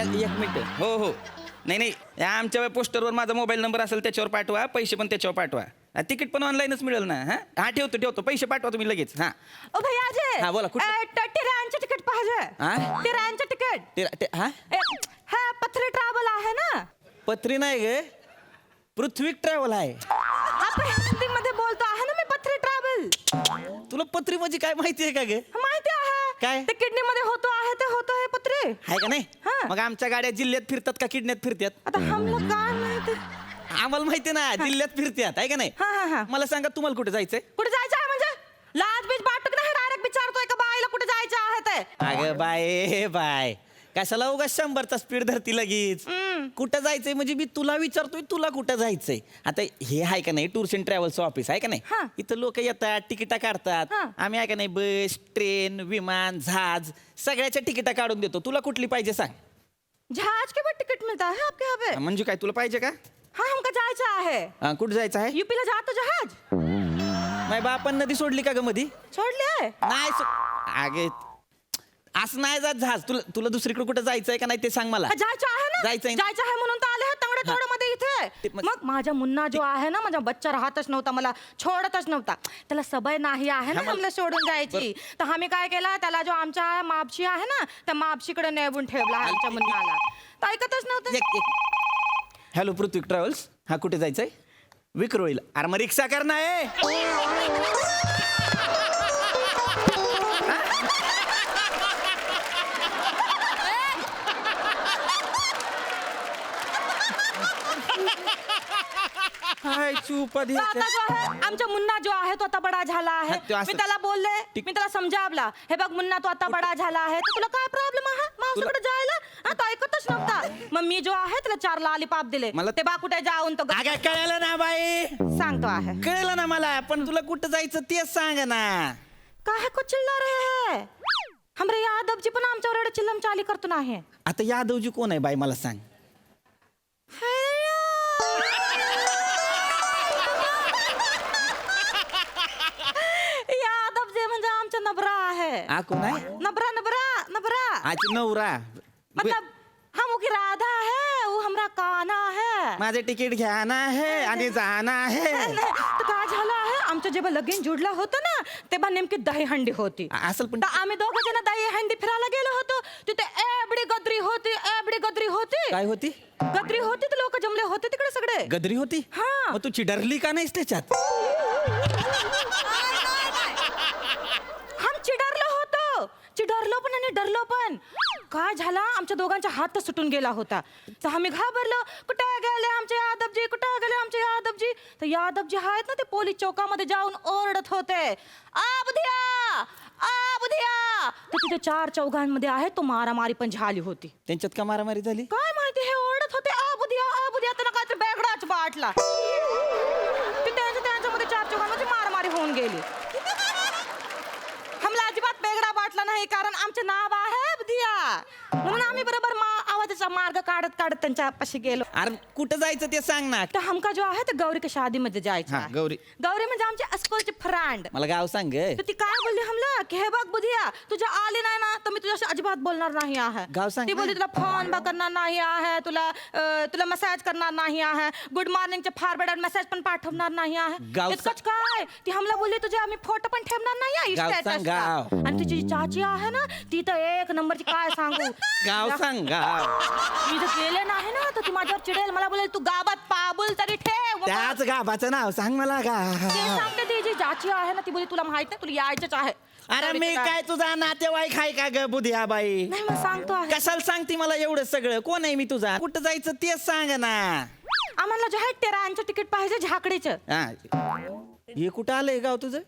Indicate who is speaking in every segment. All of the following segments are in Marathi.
Speaker 1: एक मिनिट. हो हो. नाही या आमच्या पोस्टरवर माझा मोबाईल नंबर असेल त्याच्यावर पाठवा, पैसे पण त्याच्यावर पाठवा. तिकीट पण ऑनलाईनच मिळेल ना. हा ठेवतो पैसे पाठवा तुम्ही लगेच. हा
Speaker 2: ओ भैया अजय.
Speaker 1: हा, बोला, कुठं?
Speaker 2: टिरांचं तिकीट पाहिजे. टिरांचं तिकीट.
Speaker 1: हा
Speaker 2: हा पथरी ट्रॅव्हल आहे ना.
Speaker 1: पत्री नाही गे, पृथ्वी ट्रॅव्हल आहे.
Speaker 2: आपण हिंदीमध्ये बोलतो आहे ना मी पथरी ट्रॅव्हल.
Speaker 1: तुला पत्री म्हणजे काय माहिती आहे का गे?
Speaker 2: माहिती आहे
Speaker 1: काय?
Speaker 2: ते किडनी मध्ये होतो आहे ते होतो आहे पथरी
Speaker 1: आहे का नाही?
Speaker 2: हा.
Speaker 1: मग आमच्या गाड्या जिल्ह्यात फिरतात का किडण्यात फिरतात?
Speaker 2: आता हमला काय माहिती.
Speaker 1: आम्हाला माहिती ना, जिल्ह्यात फिरतात आहे का नाही?
Speaker 2: हा.
Speaker 1: मला सांगा तुम्हाला कुठे जायचंय?
Speaker 2: कुठे जायचं आहे म्हणजे लाज बीज बाटक नाही डायरेक्ट विचारतोय का बाईला कुठे जायचं आहे ते.
Speaker 1: अगं बाय कशाला उगा 100चा स्पीड धरती लगेच. कुठं जायचंय म्हणजे मी तुला विचारतोय, तुला कुठं जायचंय. आता हे आहे का नाही टूर्स अँड ट्रॅव्हल्सचं ऑफिस आहे का
Speaker 2: हा.
Speaker 1: नाही? इथं लोक येतात, तिकिटा काढतात.
Speaker 2: हा.
Speaker 1: आम्ही आहे का नाही बस, ट्रेन, विमान, जहाज सगळ्याच्या तिकिटा काढून देतो. तुला कुठली पाहिजे सांग.
Speaker 2: जहाज के बाद टिकट मिलता है आपके यहाँ पे.
Speaker 1: म्हणजे काय तुला पाहिजे का?
Speaker 2: हाँ हमका जायचं आहे.
Speaker 1: कुठं जायचं आहे?
Speaker 2: यूपी ला जातो जहाज.
Speaker 1: माझ्या बापान नदी सोडली का ग मधी?
Speaker 2: सोडले आहे.
Speaker 1: नाही अगे असं नाही जात जहाज. तुला दुसरीकडे कुठं जायचंय का नाही ते सांग मला.
Speaker 2: जायचं आहे ना.
Speaker 1: जायचंय.
Speaker 2: जायचं आहे म्हणून तर आले आहे तंगडे तोड मध्ये इथे. मग माझा मुन्ना जो आहे ना, माझा बच्चा राहतच नव्हता, मला छोडतच नव्हता. त्याला सवय नाही आहे ना मला सोडून जायची. तर आम्ही काय केलं, त्याला जो आमच्या मापशी आहे ना त्या मापशीकडे नेऊन ठेवला आमच्या मुन्नाला. तर ऐकतच नव्हतं.
Speaker 1: हॅलो पृथ्वी ट्रॅव्हल्स. हा कुठे जायचंय? विक्रोळीला. अरे मग रिक्षा कर ना.
Speaker 2: आता जो आहे आमचा मुन्ना जो आहे तो आता बडा झाला आहे. मी त्याला बोलले, मी त्याला समजावला, हे बघ मुन्ना तू आता बडा झाला आहे तर तुला काय प्रॉब्लेम आहे मावशीकडे जायला. तो ऐकतच नव्हता. मग मी जो आहे त्याला 4 लॉलीपॉप दिले. ते बा कुठे जाऊन तो
Speaker 1: कळलं ना बाई,
Speaker 2: सांगतो आहे.
Speaker 1: कळलं ना मला, पण तुला कुठं जायचं तेच सांग ना.
Speaker 2: काय को चिल्ला रहे है. हमरे यादव जी पण आमच्यावर एवढं चिल्लम चाली करतो नाही.
Speaker 1: आता यादवजी कोण आहे बाई मला सांग.
Speaker 2: यादव जे म्हणजे आमचा नबरा आहे.
Speaker 1: कोण आहे?
Speaker 2: नबरा
Speaker 1: आजची नवरा.
Speaker 2: मतलब हम की राधा है, वो हमरा काना है.
Speaker 1: माझे तिकीट घ्याना है आणि जाना है.
Speaker 2: तर काय झालं आहे, आमचं जेव्हा लगीन जुडलं होतं ना तेव्हा नेमकी दहीहंडी होती.
Speaker 1: असेल पण
Speaker 2: तर आम्ही दोघं जण दहीहंडी फिरायला गेलो होतो. तिथे एवढी गदरी होती.
Speaker 1: काय होती?
Speaker 2: गदरी होती तर लोक जमले होते तिकडे सगळे.
Speaker 1: गदरी होती.
Speaker 2: हा.
Speaker 1: मग तू चिडरली का नाहीस त्याच्यात?
Speaker 2: हम चिडरलो पण आणि डरलो पण. काय झाला, आमच्या दोघांचा हात सुटून गेला होता. तर आम्ही घाबरलो, कुठे गेले आमचे यादवजी, कुठे गेले आमचे यादवजी. तर यादवजी आहेत ना ते पोलीस चौकामध्ये जाऊन ओरडत होते, आ बुधिया. तर तिथे 4 चौघांमध्ये आहे तो मारामारी पण झाली होती.
Speaker 1: त्यांच्यात का मारामारी झाली?
Speaker 2: काय माहिती, हे ओरडत होते आ बुधिया त्यांना काहीतरी बेगडाच वाटला. ते त्यांच्यामध्ये 4 चौघांमध्ये मारामारी होऊन गेली. हमला अजिबात बेगडा वाटला नाही, कारण आमचे नाव आहे बुधिया. म्हणून आम्ही बरोबर आवाजाचा मार्ग काढत त्यांच्या पाशी गेलो.
Speaker 1: अरे कुठं जायचं ते सांग ना.
Speaker 2: तर हमका जो आहे ते गौरी के शादी मध्ये जायचं आहे.
Speaker 1: गौरी
Speaker 2: म्हणजे आमची अस्कोलची फ्रेंड.
Speaker 1: मला गाव सांग.
Speaker 2: तर ती काय बोलली हमला की हे बघ बुधिया, तुझ्या आली नाही ना तर मी तुझ्याशी अजिबात बोलणार नाही आहे.
Speaker 1: गाव सांग.
Speaker 2: ती बोलली तुला फोन बा करणार नाही आहे, तुला मेसेज करणार नाही आहे, गुड मॉर्निंगचे फॉरवर्ड मेसेज पण पाठवणार नाही आहे. इतकंच काय, ती हमला बोलली तुझे आम्ही फोटो पण ठेवणार नाही आहे स्टेटसला. आणि तुझी चाची आहे ना ती तर 1 नंबरची, काय सांगू.
Speaker 1: गाव सांग. गाव
Speaker 2: मी जर केलं नाही ना तर ती माझ्यावर चिडेल. मला बोलेल तू गावात पाबुल तरी ठेव.
Speaker 1: त्याच गावाचं नाव सांग मला.
Speaker 2: ते सांगते ती जी चाची आहे ना ती बोली तुला माहित नाही, तुला यायचंच आहे.
Speaker 1: अरे मी काय तुझा नातेवाईक आहे का ग बुधिया बाई?
Speaker 2: नाही मग सांगतो आहे.
Speaker 1: कशाला सांगते मला एवढं सगळं? कोण आहे मी तुझा? कुठं जायचं तेच सांग ना.
Speaker 2: आम्हाला जे आहे टेरांचं तिकीट पाहिजे झाकडीचं.
Speaker 1: हे कुठं आलंय गाव तुझं?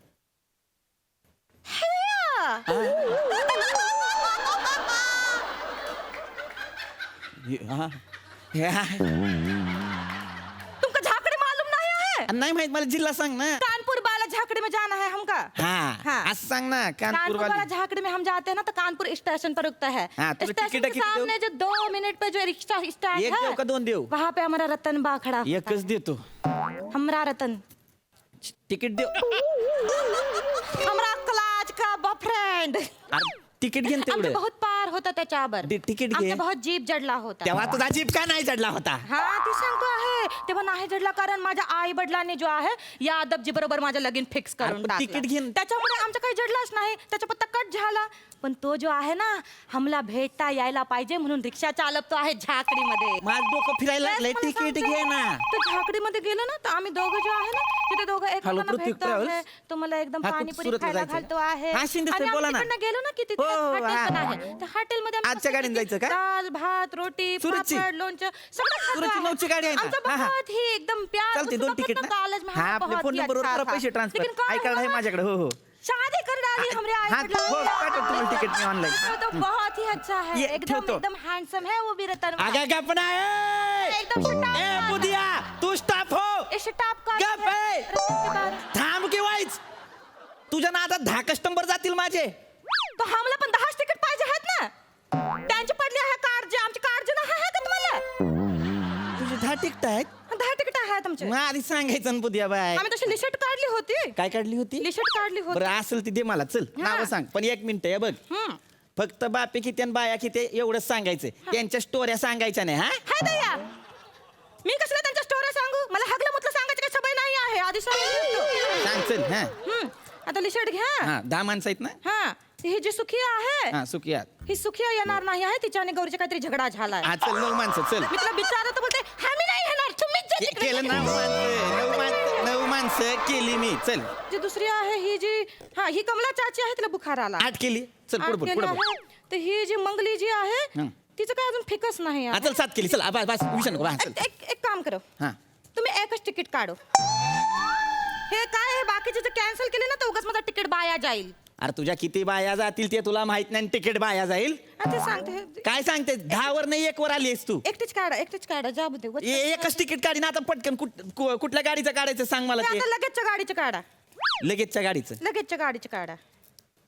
Speaker 2: तुमका झाकड़ी मालूम नहीं है?
Speaker 1: नाही माहित मला. जिल्हा सांग ना.
Speaker 2: कानपुर वाला झाकड़ी में जाना है हमका.
Speaker 1: हाँ असं सांग ना.
Speaker 2: कानपुर वाला झाकड़ी में हम जाते हैं ना तो कानपुर स्टेशन पर रुकता है. स्टेशन के सामने जो 2 मिनट पे जो रिक्शा स्टैंड है,
Speaker 1: 1 देव का 2 देव?
Speaker 2: वहाँ पे हमारा रतन बा खड़ा होता है.
Speaker 1: एकच देतो.
Speaker 2: हमरा रतन
Speaker 1: तिकीट देव.
Speaker 2: हमरा क्लास का बॉयफ्रेंड.
Speaker 1: अरे तिकीट घेन
Speaker 2: आमचा
Speaker 1: तेवढं
Speaker 2: बहुत पार होता त्याच्यावर.
Speaker 1: तिकीट घे.
Speaker 2: आमचा बहुत जीप जडला होता.
Speaker 1: तेव्हा तुझा जीप का नाही चढला होता?
Speaker 2: हा ती सांगतो आहे तेव्हा नाही जडला कारण माझ्या आई वडिलांनी जो आहे यादवजी बरोबर माझं लगीन फिक्स करून
Speaker 1: आपण
Speaker 2: टाकलं.
Speaker 1: तिकीट घेऊन-
Speaker 2: त्याच्यामुळे आमचा काही जडलाच नाही. त्याचा पत्ता कट झाला. पण तो जो आहे ना हमला भेटता यायला पाहिजे म्हणून रिक्षा चालवतो आहे झाकडीमध्ये.
Speaker 1: माझं डोकं फिरायला लागलंय.
Speaker 2: मला
Speaker 1: तिकीट
Speaker 2: सांगते,
Speaker 1: घे ना.
Speaker 2: तो झाकडीमध्ये गेलो ना तर आम्ही दोघं जो आहे ना तिथे दोघं एकमेकांना
Speaker 1: पृथ्वी
Speaker 2: भेटतो
Speaker 1: ट्रॅव्हल्स?
Speaker 2: आहे. तो मला एकदम
Speaker 1: हा, खूप
Speaker 2: पाणीपुरी
Speaker 1: सुरतला
Speaker 2: खायला
Speaker 1: जायचंय.
Speaker 2: घालतो आहे.
Speaker 1: हा, शिंदे सर,
Speaker 2: आणि
Speaker 1: बोला
Speaker 2: आम्ही
Speaker 1: ना.
Speaker 2: तिकडनं गेलो ना की तिथे
Speaker 1: हो,
Speaker 2: हॉटेल
Speaker 1: हा.
Speaker 2: पण आहे. त्या हॉटेलमध्ये आम्ही
Speaker 1: आजच्या गाडीने
Speaker 2: मस्तपैकी
Speaker 1: जायचं का?
Speaker 2: दाल भात रोटी
Speaker 1: सुरतची?
Speaker 2: पापड लोणचं सगळं खातो
Speaker 1: सुरतची
Speaker 2: आहे.
Speaker 1: 9ची गाडी आहे ना?
Speaker 2: आमचा
Speaker 1: हा, हा.
Speaker 2: बहुत ही एकदम प्यार
Speaker 1: चालते
Speaker 2: उसका
Speaker 1: 2 तिकीट
Speaker 2: कितना कॉलेज में
Speaker 1: हा
Speaker 2: हमारा
Speaker 1: आपल्या
Speaker 2: बहुत
Speaker 1: फोन
Speaker 2: ही
Speaker 1: नंबरवर
Speaker 2: अच्छा
Speaker 1: करा
Speaker 2: था.
Speaker 1: पैसे ट्रान्सफर.
Speaker 2: लेकिन काय
Speaker 1: आय कार्ड आहे
Speaker 2: हुआ?
Speaker 1: माझ्याकडे. हो हो
Speaker 2: शादी कर डाली हमरे आई
Speaker 1: हाँ,
Speaker 2: वडिलों
Speaker 1: हो,
Speaker 2: ने.
Speaker 1: काटो तुम्हाला तिकीट मी ऑनलाइन.
Speaker 2: वो तो बहुत ही अच्छा है.
Speaker 1: ये
Speaker 2: एकदम
Speaker 1: ठेवतो.
Speaker 2: एकदम हैंडसम है वो भी रतन.
Speaker 1: आगा गप ना
Speaker 2: एकदम शटाप
Speaker 1: ए
Speaker 2: मारना.
Speaker 1: बुधिया तू स्टॉप हो.
Speaker 2: स्टॉप का
Speaker 1: गप आहे. थांब की वाईच. तुझ्या नादात 10 कस्टमर जातील माझे.
Speaker 2: तो आम्हाला पण 10 तिकीट पाहिजे आहेत ना. त्यांची पडली आहे कार्ड जे आमची कार्ड जे नाही आहे का तुम्हाला?
Speaker 1: तुझे 10 तिकीट आहेत.
Speaker 2: 10 तिकीट आहेत आमचे.
Speaker 1: मग आधी सांगायचं ना बुधिया बाय.
Speaker 2: आम्ही तशी लिस्ट काढली होती.
Speaker 1: काय काढली होती?
Speaker 2: लिस्ट काढली होती.
Speaker 1: बरं असेल ती दे मला. चल
Speaker 2: हा.
Speaker 1: नाव सांग. पण 1 मिनिट आहे बघ.
Speaker 2: हम्म.
Speaker 1: फक्त बापे किती आणि बाया किती एवढंच सांगायचं. त्यांच्या स्टोऱ्या सांगायच्या नाही. हा
Speaker 2: हाय दया. मी कसला त्यांच्या स्टोरी सांगू? मला हगलं मुतलं सांगायची काही सवय नाही आहे. आधी सांगितलं.
Speaker 1: सांग चल. हा
Speaker 2: आता लिस्ट घ्या.
Speaker 1: हा 10 माणसं आहेत ना.
Speaker 2: हा ही जी सुखिया आहे
Speaker 1: हा सुखिया.
Speaker 2: ही सुखिया येणार नाही आहे. तिच्या आणि गौरीचा काहीतरी झगडा झालाय.
Speaker 1: हा चल 9 माणसं चल.
Speaker 2: मी तुला विचारत बोलते आम्ही नाही येणार तुम्हीच जा तिकडे.
Speaker 1: केलं 9 माणसं केली मी. चल
Speaker 2: जी दुसरी आहे ही जी हा ही कमला चाची आहे तिला बुखार आला.
Speaker 1: 8 केली. चल
Speaker 2: आठ
Speaker 1: पुढे
Speaker 2: केली
Speaker 1: पुढे
Speaker 2: आहे. तर ही जी मंगली जी आहे
Speaker 1: हं.
Speaker 2: तिचं काय अजून फिकस नाही आहे.
Speaker 1: चल 7 केली. चल बस बस विषय नको. हा, चल
Speaker 2: एक काम करो
Speaker 1: हा
Speaker 2: तुम्ही एकच तिकीट काढो. हे काय हे बाकीचे जर कॅन्सल केले ना तर उगाच माझा तिकीट बाया जाईल.
Speaker 1: अरे तुझ्या किती बाया जातील ते तुला माहित नाही. तिकीट बाया जाईल.
Speaker 2: ते सांगते
Speaker 1: काय सांगते 10 वर नाही 1 वर आलीस तू.
Speaker 2: एकटीच काढा जा बुद्धी.
Speaker 1: एकच तिकीट काढी ना आता पटकन. कुठल्या गाडीचं काढायचं सांग मला ते.
Speaker 2: आता लगेचच्या गाडीचं काढा.
Speaker 1: लगेचच्या गाडीचं.
Speaker 2: लगेचच्या गाडीचं काढा.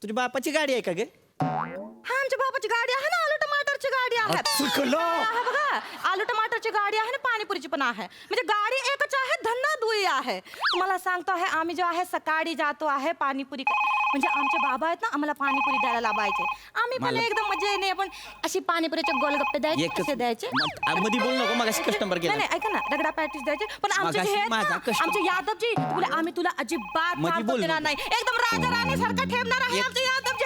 Speaker 1: तुझ्या बापाची गाडी आहे का ग?
Speaker 2: हा आमच्या बाबाची गाडी आहे ना. आलू टमाटरची गाडी आहे.
Speaker 1: चुकलो.
Speaker 2: हा बघा आलू टमाटरची गाडी आहे ना पाणीपुरीची पण आहे. म्हणजे गाडी एकच आहे धंदा दुई आहे. तुम्हाला सांगतो आहे आम्ही जो आहे सकाळी जातो आहे पाणीपुरी म्हणजे आमचे बाबा आहेत ना आम्हाला पाणीपुरी द्यायला लावायचे. आम्ही पण
Speaker 1: मला-
Speaker 2: एकदम मजेने आपण अशी पाणीपुरीचे गोलगप्पे द्यायचे
Speaker 1: एकच
Speaker 2: कसे द्यायचे.
Speaker 1: मध्ये बोल नको. मग कस्टमर
Speaker 2: नाही
Speaker 1: गेला.
Speaker 2: नाही, ऐका ना रगडा पॅटीस द्यायचे पण आमचे
Speaker 1: मगाशी
Speaker 2: जे आहेत
Speaker 1: माझा
Speaker 2: ना,
Speaker 1: customer-
Speaker 2: आमचे यादवजी बोले आम्ही तुला अजिबात
Speaker 1: मध्ये
Speaker 2: माफ
Speaker 1: बोल
Speaker 2: देणार
Speaker 1: नको.
Speaker 2: नाही. एकदम राजा राणी सारखं ठेवणार आहे
Speaker 1: एक-
Speaker 2: आमचे यादवजी.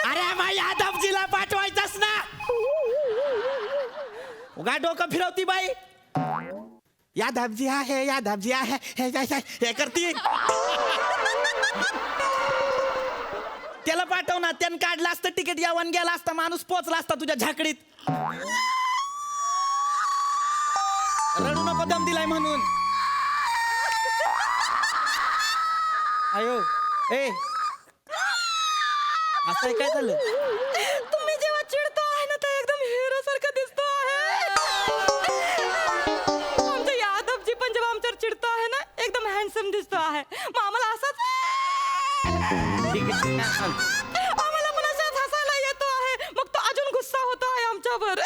Speaker 1: अरे मग यादवजीला पाठवायचंच ना. उगा डोकं फिरवती बाई. यादवजी आहे यादवजी आहे हे करती. त्याला पाठव ना. त्यानं काढलं असतं तिकीट यावन गेला असता माणूस पोचला असता तुझ्या झाकडीत. रडू नको दम दिलाय म्हणून. अयो ए असं काय झालं?
Speaker 2: तुम्ही जेव्हा चिडतो आहे ना तर एकदम हिरो सारखं दिसतो आहे. आमचा यादवजी पण जेव्हा आमच्यावर चिडतो आहे ना एकदम हँडसम दिसतो आहे. मग आम्हाला असंच आम्हाला पण असंच हसायला येतो आहे. मग तो अजून गुस्सा होतो आहे आमच्यावर.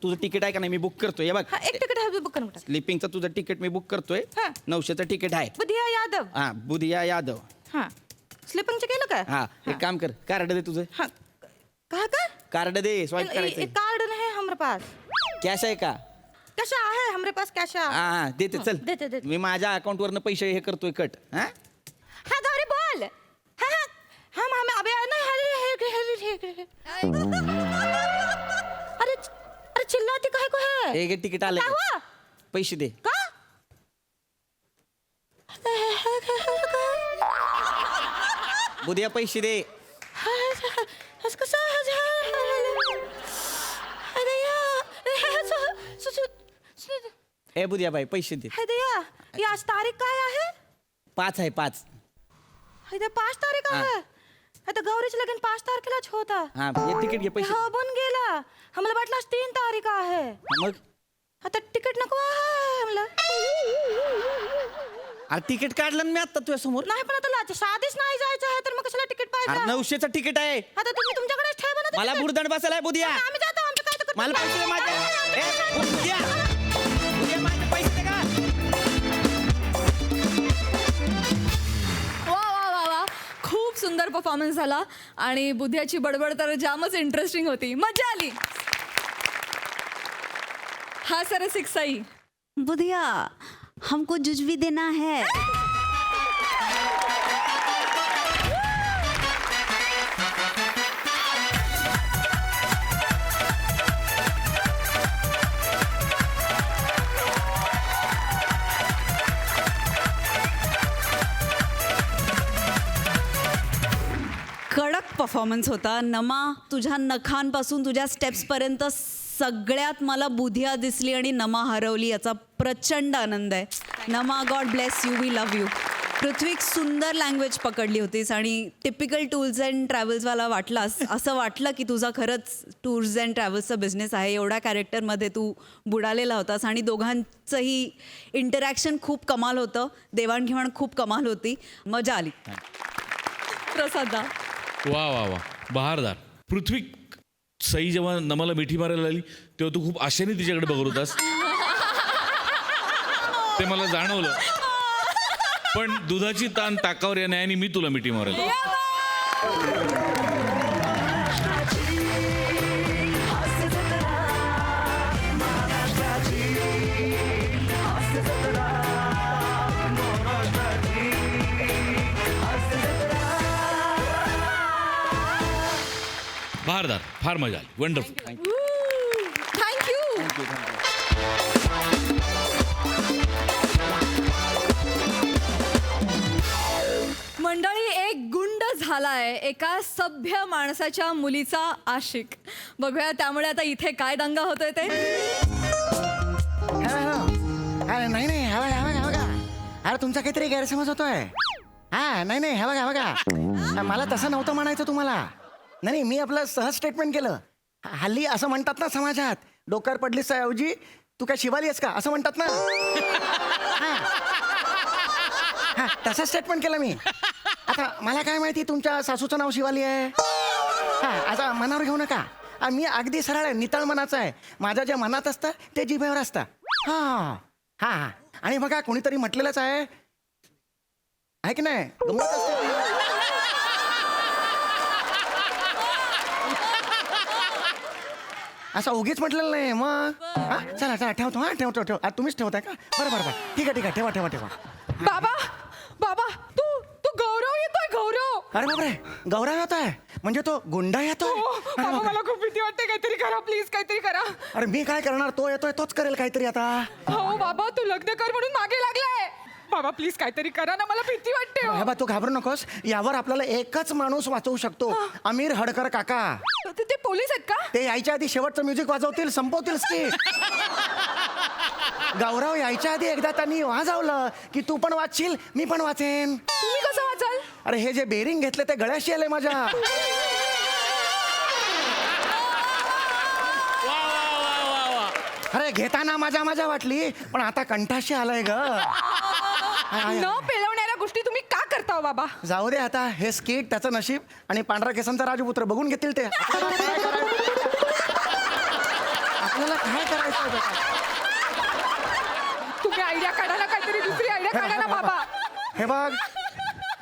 Speaker 1: तुझं तिकीट आहे का नाही? मी बुक करतोय. हे बघ
Speaker 2: हा, एक तिकीट आहे बुक करून टाक.
Speaker 1: स्लिपिंगचं तुझं तिकीट मी बुक करतोय.
Speaker 2: हा.
Speaker 1: 900चं तिकीट आहे.
Speaker 2: बुधिया यादव.
Speaker 1: हा बुधिया यादव.
Speaker 2: हा स्लिपिंगचं केलं का?
Speaker 1: हा एक काम कर. कार्ड दे तुझं.
Speaker 2: हा कहा का?
Speaker 1: कार्ड दे. स्वाईप करायचं.
Speaker 2: कार्ड नहीं है हमारे पास.
Speaker 1: कॅश आहे का?
Speaker 2: कैशा है हमारे पास कैशा.
Speaker 1: हा हा देते चल.
Speaker 2: देते.
Speaker 1: मी माझ्या अकाउंट वरनं पैसे हे करतोय कट. हा
Speaker 2: हाँ गौरी बोल. हाँ हम अबे ना अरे चिल्लाती काहे को है?
Speaker 1: एक तिकीट आलं.
Speaker 2: क्या हुआ?
Speaker 1: पैसे दे.
Speaker 2: का?
Speaker 1: बुधिया पैसे दे. ए बुधिया बाई पैसे दे.
Speaker 2: ये आज तारीख काय आहे?
Speaker 1: 5 आहे 5.
Speaker 2: 5 तारीख आहे. आता गौरीचं लगीन 5 तारखेलाच होता.
Speaker 1: हा हे तिकीट घे पैसे.
Speaker 2: हा बन गेला. आम्हाला वाटलं आज 3 तारीख आहे.
Speaker 1: मग
Speaker 2: आता तिकीट नको आहे आम्हाला.
Speaker 1: अरे तिकीट काढलं ना मी आता तुझ्या समोर.
Speaker 2: नाही पण आता शादीच नाही जायचं आहे तर मग कशाला तिकीट
Speaker 1: अरे
Speaker 2: पाहिजे?
Speaker 1: 900चं तिकीट आहे.
Speaker 2: आता तुम्ही तुमच्याकडेच ठेवा ना ते
Speaker 1: मला
Speaker 2: तिकीट.
Speaker 1: बुडदंड बसायला आहे बुधिया.
Speaker 2: आम्ही जातो आमचं काय तर
Speaker 1: मला पैसे दे माझे. ए, बुधिया. बुधिया, माझे पैसे दे का?
Speaker 3: वा वा वा वा खूप सुंदर परफॉर्मन्स झाला आणि बुधियाची बडबड तर जामच इंटरेस्टिंग होती, मजा आली. हा सर सिक्साई.
Speaker 4: बुधिया हमको जुज भी देना है. कडक परफॉर्मन्स होता नमा. तुझ्या नखांपासून तुझ्या स्टेप्सपर्यंत सगळ्यात मला बुधिया दिसली आणि नमा हरवली याचा प्रचंड आनंद आहे. नमा, god bless you, we love you. Prithvi सुंदर लँग्वेज पकडली होतीस आणि टिपिकल टूर्स अँड ट्रॅव्हल्सवाला वाटलास. असं वाटलं की तुझा खरंच टूर्स अँड ट्रॅव्हल्सचा बिझनेस आहे. एवढ्या कॅरेक्टरमध्ये तू बुडालेला होतास आणि दोघांचंही इंटरॅक्शन खूप कमाल होतं, देवाणघेवाण खूप कमाल होती, मजा आली.
Speaker 3: प्रसादा.
Speaker 5: वा वा वा, बहारदार. पृथ्वी सई जेव्हा नमाला मिठी मारायला आली तेव्हा तू खूप आशेने तिच्याकडे बघत होतास, ते मला जाणवलं. पण दुधाची ताण ताकावर या न्यायाने मी तुला मिठी मारेल. बहारदार, फार मजा आली. वंडरफुल.
Speaker 3: थँक्यू. मंडळी, एक गुंड झालाय एका सभ्य माणसाच्या मुलीचा आशिक. बघूया त्यामुळे आता इथे काय दंगा होतोय ते.
Speaker 6: नाही नाही, हा बघा हा बघा हा बघा. अरे तुमचा काहीतरी गैरसमज होतोय. हा नाही नाही, हा बघा हा बघा. मला तसं नव्हतं म्हणायचं तुम्हाला. नाही नाही, मी आपलं सहज स्टेटमेंट केलं. हल्ली असं म्हणतात ना समाजात, डोक्यावर पडलीस ऐवजी तू काय शिवाली आहेस का असं म्हणतात ना. हा, तसं स्टेटमेंट केलं मी. आता मला काय माहिती तुमच्या सासूचं नाव शिवाली आहे. हा, असं मनावर घेऊ नका. मी अगदी सरळ आहे, नितळ मनाचं आहे. माझ्या जे मनात असतं ते जिभेवर असतं. हा हा हा. आणि बघा कोणीतरी म्हटलेलंच आहे की नाही, गंमत असते. असं उगीच म्हटलेलं नाही मग. हा, चला चला ठेवतो. हा ठेवतो ठेव. तुम्हीच ठेवताय का? बरं बरं बरं, ठीक आहे ठीक आहे, ठेवा ठेवा ठेवा.
Speaker 2: बाबा बाबा, तू तू गौरव येतोय, गौरव.
Speaker 6: अरे बापरे, गौरव येत आहे म्हणजे तो गुंडा येतोय. अरे
Speaker 2: बाबा,
Speaker 6: बापरे.
Speaker 2: मला खूप भीती वाटते. काहीतरी करा प्लीज, काहीतरी करा.
Speaker 6: अरे मी काय करणार, तो येतोय तोच करेल काहीतरी आता.
Speaker 2: हो बाबा, तू लग्न कर म्हणून मागे लागलाय. बाबा प्लीज काहीतरी करा ना, मला भीती वाटते.
Speaker 6: हे बा, तू घाबरू नकोस. यावर आपल्याला एकच माणूस वाचवू शकतो, अमीर हडकर काका.
Speaker 2: ते पोलीस आहेत का?
Speaker 6: ते यायच्या आधी शेवटचं म्युझिक वाजवतील, संपवतील की. गौरव यायच्या आधी एकदा त्यांनी वाजवलं की तू पण वाचशील, मी पण वाचेन.
Speaker 2: तुम्ही कसं वाचाल?
Speaker 6: अरे हे जे बेरिंग घेतले ते गळ्याशी आले माझ्या. अरे घेताना मजा मजा वाटली, पण आता कंठाशी आलंय ग.
Speaker 2: न पेलवणाऱ्या गोष्टी तुम्ही का करता हो बाबा?
Speaker 6: जाऊ दे आता, हे स्किट त्याचं नशीब आणि पांढरा केसांचा राजपुत्र बघून घेतील ते. आपल्याला काय करायचं?
Speaker 2: तुम्ही आयडिया काढा ना, काहीतरी दुसरी आयडिया काढा ना बाबा.
Speaker 6: हे बघ,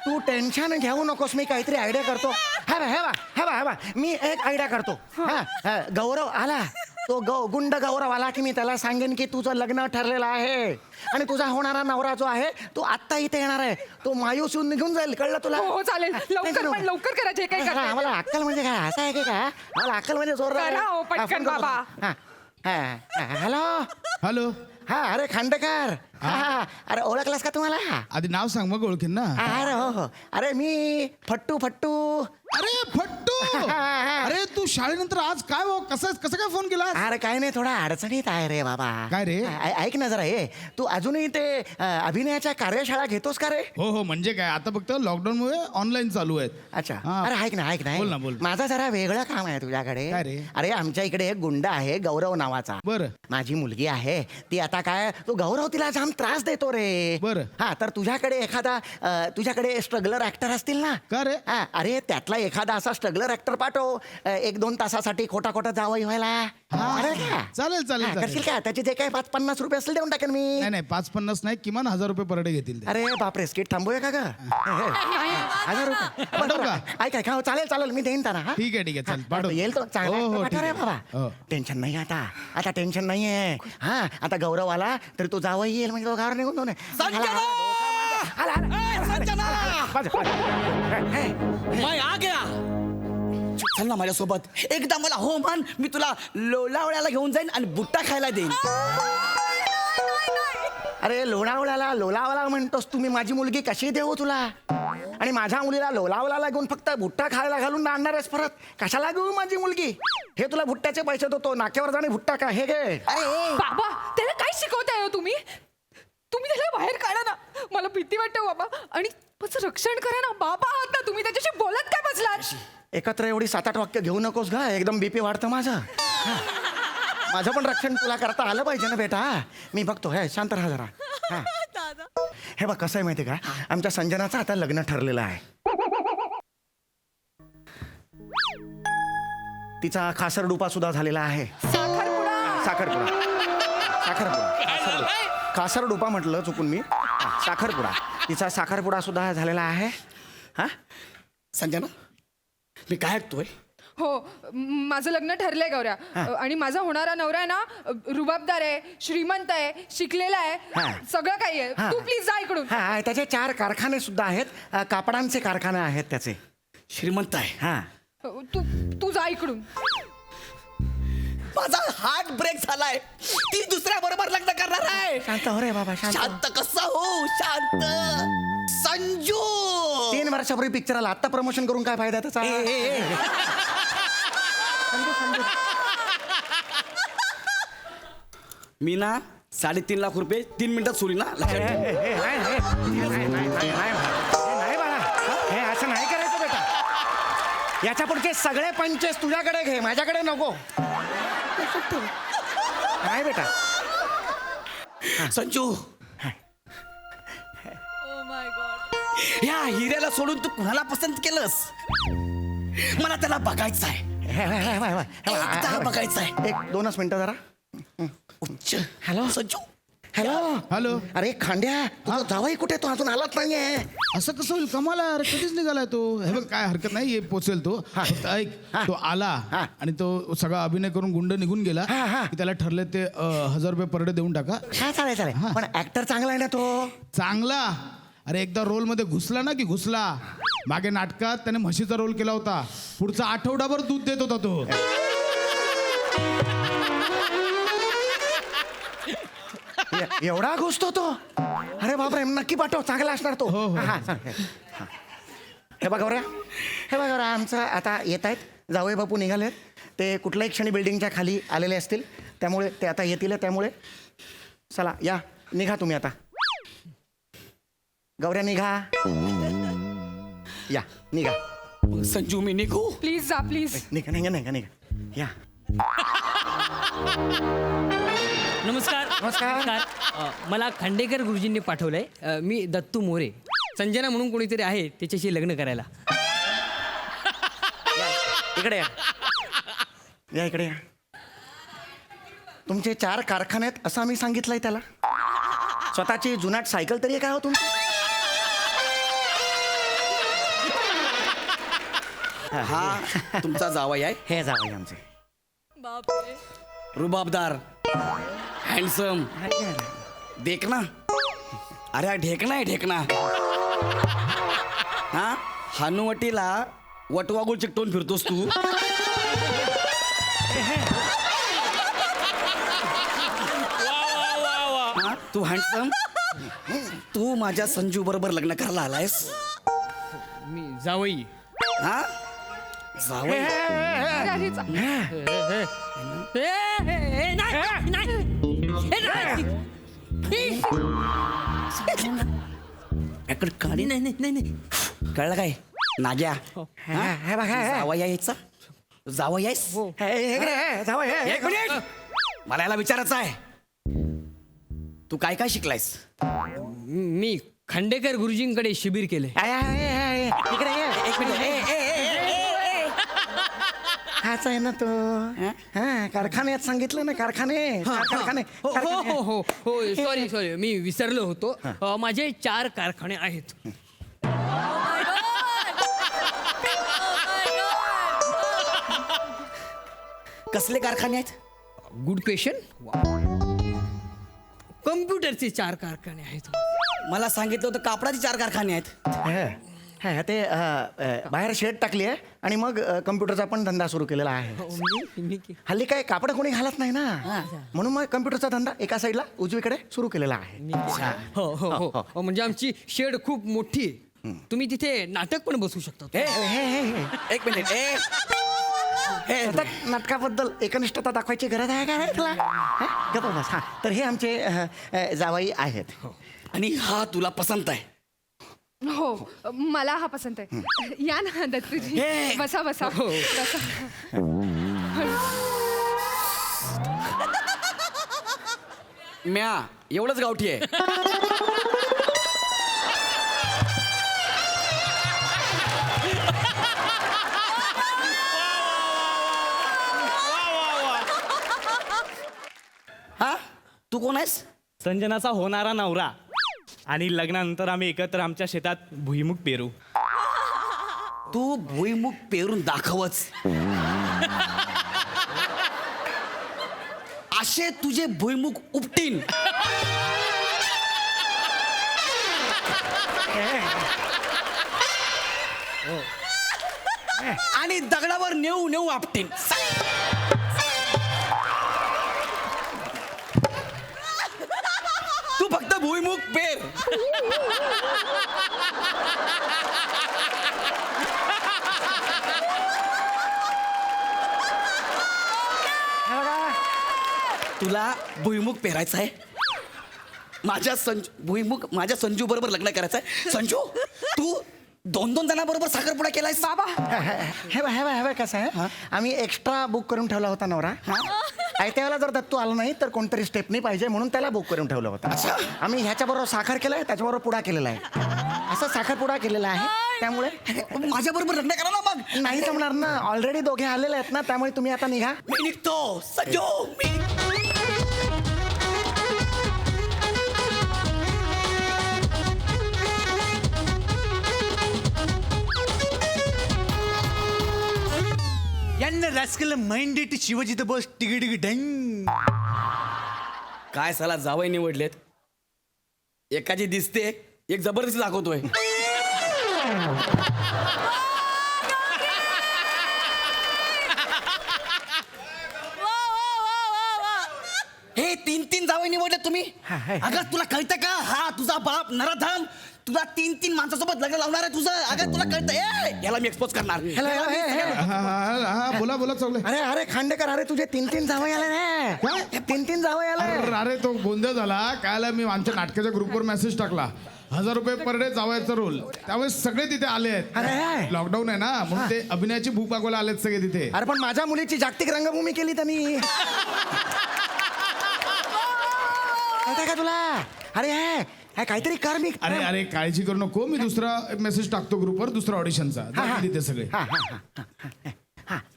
Speaker 6: तू टेन्शन घेऊ नकोस, मी काहीतरी आयडिया करतो. हे बा, मी एक आयडिया करतो. हा, गौरव आला, तो गुंड गौरव आला की मी त्याला सांगेन की तुझं लग्न ठरलेलं आहे आणि तुझा होणारा नवरा जो आहे तो आत्ता इथे येणार आहे. तो मायूस येऊन निघून जाईल, कळलं तुला?
Speaker 2: हो चालेल, लवकर पण लवकर करा जे काही करताय.
Speaker 6: आम्हाला अक्कल म्हणजे काय असं आहे की काय? आम्हाला अक्कल म्हणजे जोरदार.
Speaker 2: करा हो, पटकन बाबा.
Speaker 6: Hello
Speaker 7: hello.
Speaker 6: हा, अरे खांडेकर. हा, अरे ओळखलास का तुम्हाला?
Speaker 7: आधी नाव सांग मग ओळखीन ना.
Speaker 6: अरे हो, अरे मी फट्टू.
Speaker 7: अरे फट्टू. अरे तू शाळेनंतर आज काय हो, कसं काय फोन केला?
Speaker 6: अरे काय नाही, थोडा अडचणीत आहे रे बाबा.
Speaker 7: काय रे?
Speaker 6: ऐक ना जरा, हे तू अजूनही ते अभिनयाच्या कार्यशाळा घेतोस का रे?
Speaker 7: हो म्हणजे काय, आता फक्त लॉकडाऊन मुळे ऑनलाईन चालू आहेत.
Speaker 6: अच्छा.
Speaker 7: हा.
Speaker 6: अरे ऐक ना
Speaker 7: बोल ना.
Speaker 6: माझं जरा वेगळं काम आहे तुझ्याकडे.
Speaker 7: काय रे?
Speaker 6: अरे आमच्या इकडे एक गुंड आहे गौरव नावाचा.
Speaker 7: बरं.
Speaker 6: माझी मुलगी आहे ती. आता काय, तो गौरव तिला जाम त्रास देतो रे.
Speaker 7: बरं.
Speaker 6: हा, तर तुझ्याकडे स्ट्रगलर ऍक्टर असतील ना?
Speaker 7: का रे?
Speaker 6: हा, अरे त्यातला एखादा असा स्ट्रगलर सुपर ऍक्टर पाठव 1-2 तासासाठी खोटा खोटा जावं व्हायला चालेल का?
Speaker 7: चालेल चालेल
Speaker 6: हा, करशील
Speaker 7: चालेल
Speaker 6: का? त्याचे जे काही 5-50 रुपये असेल देऊन टाकेन मी.
Speaker 7: नाही नाही 5-50 नाही किमान 1000 रुपये पर डे घेतील ते.
Speaker 6: अरे बापरे स्किट थांबूया का ग? 1000 रुपये
Speaker 7: पाठवू का?
Speaker 6: ऐका का चालेल चालेल मी देईन त्यांना. हा?
Speaker 7: ठीक आहे चालेल
Speaker 6: हा,
Speaker 7: पाठव.
Speaker 6: येईल तो चांगला
Speaker 7: हो, हो,
Speaker 6: actor
Speaker 7: ठीक
Speaker 6: पाठव रे
Speaker 7: आहे.
Speaker 6: बाबा.
Speaker 7: हो.
Speaker 6: टेन्शन नाही आता टेन्शन नाहीये. हा आता गौरव आला तरी तो जावं येईल म्हणजे तो गावावर निघून जाऊ नये. आला,
Speaker 1: मैं आ गया. चल ना माझ्यासोबत एकदा मला हो म्हण, मी तुला लोलावळ्याला घेऊन जाईन आणि बुट्टा खायला देईन.
Speaker 6: अरे लोलावला म्हणतोस तुम्ही, माझी मुलगी कशी देऊ तुला? आणि माझ्या मुलीला लोलावला घेऊन फक्त भुट्टा खायला घालून आणणार आहेस परत? कशाला घेऊ माझी मुलगी? हे तुला भुट्ट्याचे पैसे देतो, नाक्यावर जाणे भुट्टा का हे घे.
Speaker 2: बाबा त्याला काय शिकवताय हो तुम्ही? तुम्ही त्याला बाहेर काढा ना, मला भीती वाटते बाबा. आणि त्याचं रक्षण करा ना बाबा. आहात ना तुम्ही, त्याच्याशी बोलत काय बसलात?
Speaker 6: एकत्र एवढी 7-8 वाक्य घेऊ नकोस ग, एकदम बीपी वाढतं माझं. माझं पण रक्षण तुला करता आलं पाहिजे ना बेटा. मी बघतो हे शांत राहा जरा. हा. हे बघ कसं आहे माहिती का, आमच्या संजनाचं आता लग्न ठरलेलं आहे. तिचा खासरडुपा सुद्धा झालेला आहे. साखरपुडा खासरडुपा म्हटलं चुकून मी. साखरपुडा, तिचा साखरपुडा सुद्धा झालेला आहे. हा
Speaker 1: संजना मी काय ऐकतोय?
Speaker 2: हो माझं लग्न ठरलंय गौऱ्या. आणि माझा होणारा नवरा आहे ना, रुबाबदार आहे, श्रीमंत आहे, शिकलेला
Speaker 6: हा.
Speaker 2: आहे, सगळं काही आहे.
Speaker 6: हा.
Speaker 2: तू प्लीज जा इकडून.
Speaker 6: हा त्याचे 4 कारखाने सुद्धा आहेत. कापडांचे कारखाने आहेत त्याचे.
Speaker 1: श्रीमंत आहे.
Speaker 6: हा
Speaker 2: तू जा इकडून.
Speaker 1: माझा हार्ट ब्रेक झालाय. ती दुसऱ्या बरोबर लग्न करणार आहे.
Speaker 6: शांत हो रे बाबा शांत.
Speaker 1: शांत कसा हो? शांत संजू.
Speaker 6: 3 वर्षापूर्वी पिक्चर आला, आता प्रमोशन करून काय फायदा त्याचा?
Speaker 1: मी ना 3.5 लाख रुपये 3 मिनिटात सोडली ना. लक्षात ठेव.
Speaker 6: नाही बाळा, हे असं नाही करायचं बेटा. याच्या पुढचे सगळे पंचेस तुझ्याकडे घे, माझ्याकडे नको. नाही बेटा.
Speaker 1: संजू या हिऱ्याला सोडून तू कुणाला पसंत केलंस? मला त्याला बघायचं आहे. एकदा बघायचं आहे.
Speaker 6: 1-2 मिनिटं जरा.
Speaker 1: उच्च.
Speaker 6: हॅलो
Speaker 1: संजू.
Speaker 6: हॅलो
Speaker 7: हॅलो
Speaker 6: अरे खांड्या, तुझा जावाई कुठे? तो अजून आलाच नाहीये.
Speaker 7: असं कसं होईल? कमाल आहे, अरे कधीच निघालाय तो. हे बघ काय हरकत नाही, ये पोचेल तो. फक्त ऐक, तो आला आणि तो सगळा अभिनय करून गुंड निघून गेला की त्याला ठरले ते 1000 रुपये पर डे देऊन टाका.
Speaker 6: हा चालेल पण ऍक्टर चांगला आहे ना तो?
Speaker 7: चांगला? अरे एकदा रोल मध्ये घुसला ना की घुसला. मागे नाटकात त्याने म्हशीचा रोल केला होता, पुढचा आठवडाभर दूध देत होता तो.
Speaker 6: एवढा घुसतो तो? अरे बापरे, नक्की पाठव, चांगला असणार तो. हा, चालेल. हा. हे बघा आमचं आता येत आहेत, जावई बापू निघालेत. ते कुठल्याही क्षणी बिल्डिंगच्या खाली आलेले असतील, त्यामुळे ते आता येतील. त्यामुळे चला या, निघा तुम्ही आता. गौऱ्या निघा. या निघा.
Speaker 1: संजू मी निघू?
Speaker 2: प्लीज जा प्लीज.
Speaker 6: निघा या.
Speaker 8: नमस्कार.
Speaker 6: नमस्कार.
Speaker 8: मला खांडेकर गुरुजींनी पाठवलंय. मी दत्तू मोरे. संजना म्हणून कोणीतरी आहे त्याच्याशी लग्न करायला.
Speaker 6: इकडे या इकडे या. तुमचे 4 कारखाने आहेत असं आम्ही सांगितलंय त्याला. स्वतःची जुनाट सायकल तरी आहे काय हो तुमची?
Speaker 1: हा तुमचा जावई आहे.
Speaker 6: हे जावई आमचे.
Speaker 1: रुबाबदार, हँडसम, देखना. अरे ढेकणा आहे ढेकणा. हा हनुवटीला वटवागुळ चिकटवून फिरतोस तू. हा, तू हँडसम. तू माझ्या संजू बरोबर लग्न करायला आलायस?
Speaker 8: मी जावई.
Speaker 1: हा जावई. याकडे काढी.
Speaker 8: नाही.
Speaker 1: कळलं काय नाग्या?
Speaker 6: हे बघा
Speaker 1: जावई यायचा. जावई यायस?
Speaker 6: जावई
Speaker 1: एक मिनिट, मला याला विचारायचं आहे. तू काय काय शिकलायस?
Speaker 8: मी खांडेकर गुरुजींकडे शिबिर केले.
Speaker 6: इकडे ये.
Speaker 1: एक मिनिट.
Speaker 6: हाच आहे ना तो हा कारखान्यात सांगितलं ना कारखाने कारखाने
Speaker 8: हो हो हो हो हो सॉरी मी विसरलो होतो माझे 4 कारखाने आहेत.
Speaker 1: कसले कारखाने आहेत?
Speaker 8: Good question. कम्प्युटरचे 4 कारखाने आहेत.
Speaker 1: मला सांगितलं होतं कापडाचे 4 कारखाने आहेत.
Speaker 6: हा ते बाहेर शेड टाकली आहे आणि मग कम्प्युटरचा पण धंदा सुरू केलेला आहे. हल्ली काय कापड कोणी घालत नाही ना म्हणून मग कम्प्युटरचा धंदा एका साईडला उजवीकडे सुरू केलेला आहे.
Speaker 8: हो हो हो म्हणजे आमची शेड खूप मोठी आहे. तुम्ही तिथे नाटक पण बसवू शकता.
Speaker 1: एक मिनिट
Speaker 6: नाटकाबद्दल एकनिष्ठता दाखवायची गरज आहे का नाही तुला गप्प बस. हा तर हे आमचे जावई आहेत.
Speaker 1: आणि हा तुला पसंत आहे?
Speaker 9: हो मला हा पसंत आहे. या ना दत्तूजी बसा बसा बसा.
Speaker 1: म्या एवढंच गावठी आहे. हा तू कोण आहेस?
Speaker 10: संजनाचा होणारा नवरा आणि लग्नानंतर आम्ही एकत्र आमच्या शेतात भुईमुग पेरू.
Speaker 1: तू भुईमुग पेरून दाखवच. असे तुझे भुईमुग उपटीन. आणि दगडावर नेऊ नेऊ आपटीन. तू फक्त भुईमुग पेर. तुला भुईमुग पेरायचा आहे? भुईमुग माझ्या संजू बरोबर लग्न करायचं आहे. संजू तू 2-2 जणांबरोबर साखरपुडा केलायस बाबा.
Speaker 6: हे बघ कसं आहे आम्ही एक्स्ट्रा बुक करून ठेवला होता नवरा. त्यावेळेला जर दत्तू आला नाही तर कोणतरी स्टेपनी पाहिजे म्हणून त्याला बुक करून ठेवलं होतं. आम्ही ह्याच्याबरोबर साखर केलाय त्याच्याबरोबर पुडा केलेला आहे. असं साखरपुडा केलेला आहे त्यामुळे
Speaker 1: माझ्या बरोबर लग्न करा ना. मग
Speaker 6: नाही जमणार ना ऑलरेडी दोघे आलेले आहेत ना त्यामुळे तुम्ही आता निघा.
Speaker 1: मी निघतो संजू.
Speaker 11: यांना राजकीय माइंडेड शिवाजी तर बस टिकी डंग.
Speaker 1: काय साला जावई निवडलेत. एकाची दिसते एक जबरदस्ती दाखवतोय. हे 3 जावई निवडले तुम्ही. अगं तुला कळतं का हा तुझा बाप नराधाम तुला 3 माणसासोबत लग्न लावणार आहे तुझं. अगं तुला कळतं याला मी एक्सपोज करणार.
Speaker 7: हा बोला चौगले.
Speaker 6: अरे खांडेकर अरे तुझे 3 जावई आले ना. 3 जावई आले.
Speaker 7: अरे तो गोंधळ झाला कायला मी आमच्या नाटकाच्या ग्रुपवर मेसेज टाकला 1000 रुपये पर डे जावायचा रोल त्यामुळे सगळे तिथे आले आहेत. लॉकडाऊन आहे ना म्हणून ते अभिनयाची भूक मागवायला आलेत सगळे तिथे.
Speaker 6: अरे पण माझ्या मुलीची जागतिक रंगभूमी केली त्यांनी. कळतंय का तुला? अरे काहीतरी कर मी.
Speaker 7: अरे काळजी करू नको मी दुसरा मेसेज टाकतो ग्रुपवर दुसरा ऑडिशनचा तिथे सगळे.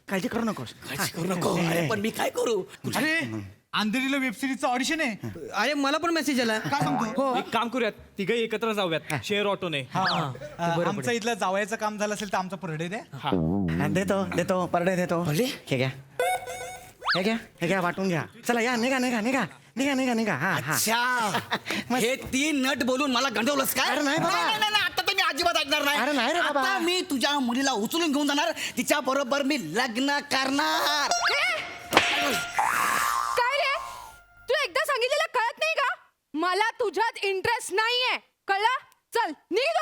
Speaker 6: काळजी करू नकोस.
Speaker 1: अरे पण मी काय करू?
Speaker 11: अरे अंधेरीला वेब सिरीजचं ऑडिशन आहे.
Speaker 8: अरे मला पण मेसेज आला.
Speaker 11: काय सांगतो
Speaker 10: एक काम करूयात तिघही एकत्र जाऊयात शेअर ऑटोने.
Speaker 11: आमचं इथलं जावयाचं काम झालं असेल तर आमचा परडे द्या.
Speaker 6: देतो परडे देतो. हे घ्या वाटून घ्या. चला या निघा.
Speaker 1: अच्छा हे 3 नट बोलून मला गंडवलंस काय?
Speaker 6: अरे नाही बाबा.
Speaker 1: नाही आता तर मी अजिबात ऐकणार नाही.
Speaker 6: अरे नाही रे बाबा.
Speaker 1: आता मी तुझ्या मुलीला उचलून घेऊन जाणार तिच्या बरोबर मी लग्न करणार.
Speaker 9: काय रे तू एकदा सांगितलेलं कळत नाही का? मला तुझ्यात इंटरेस्ट नाहीये कळलं. चल निघ.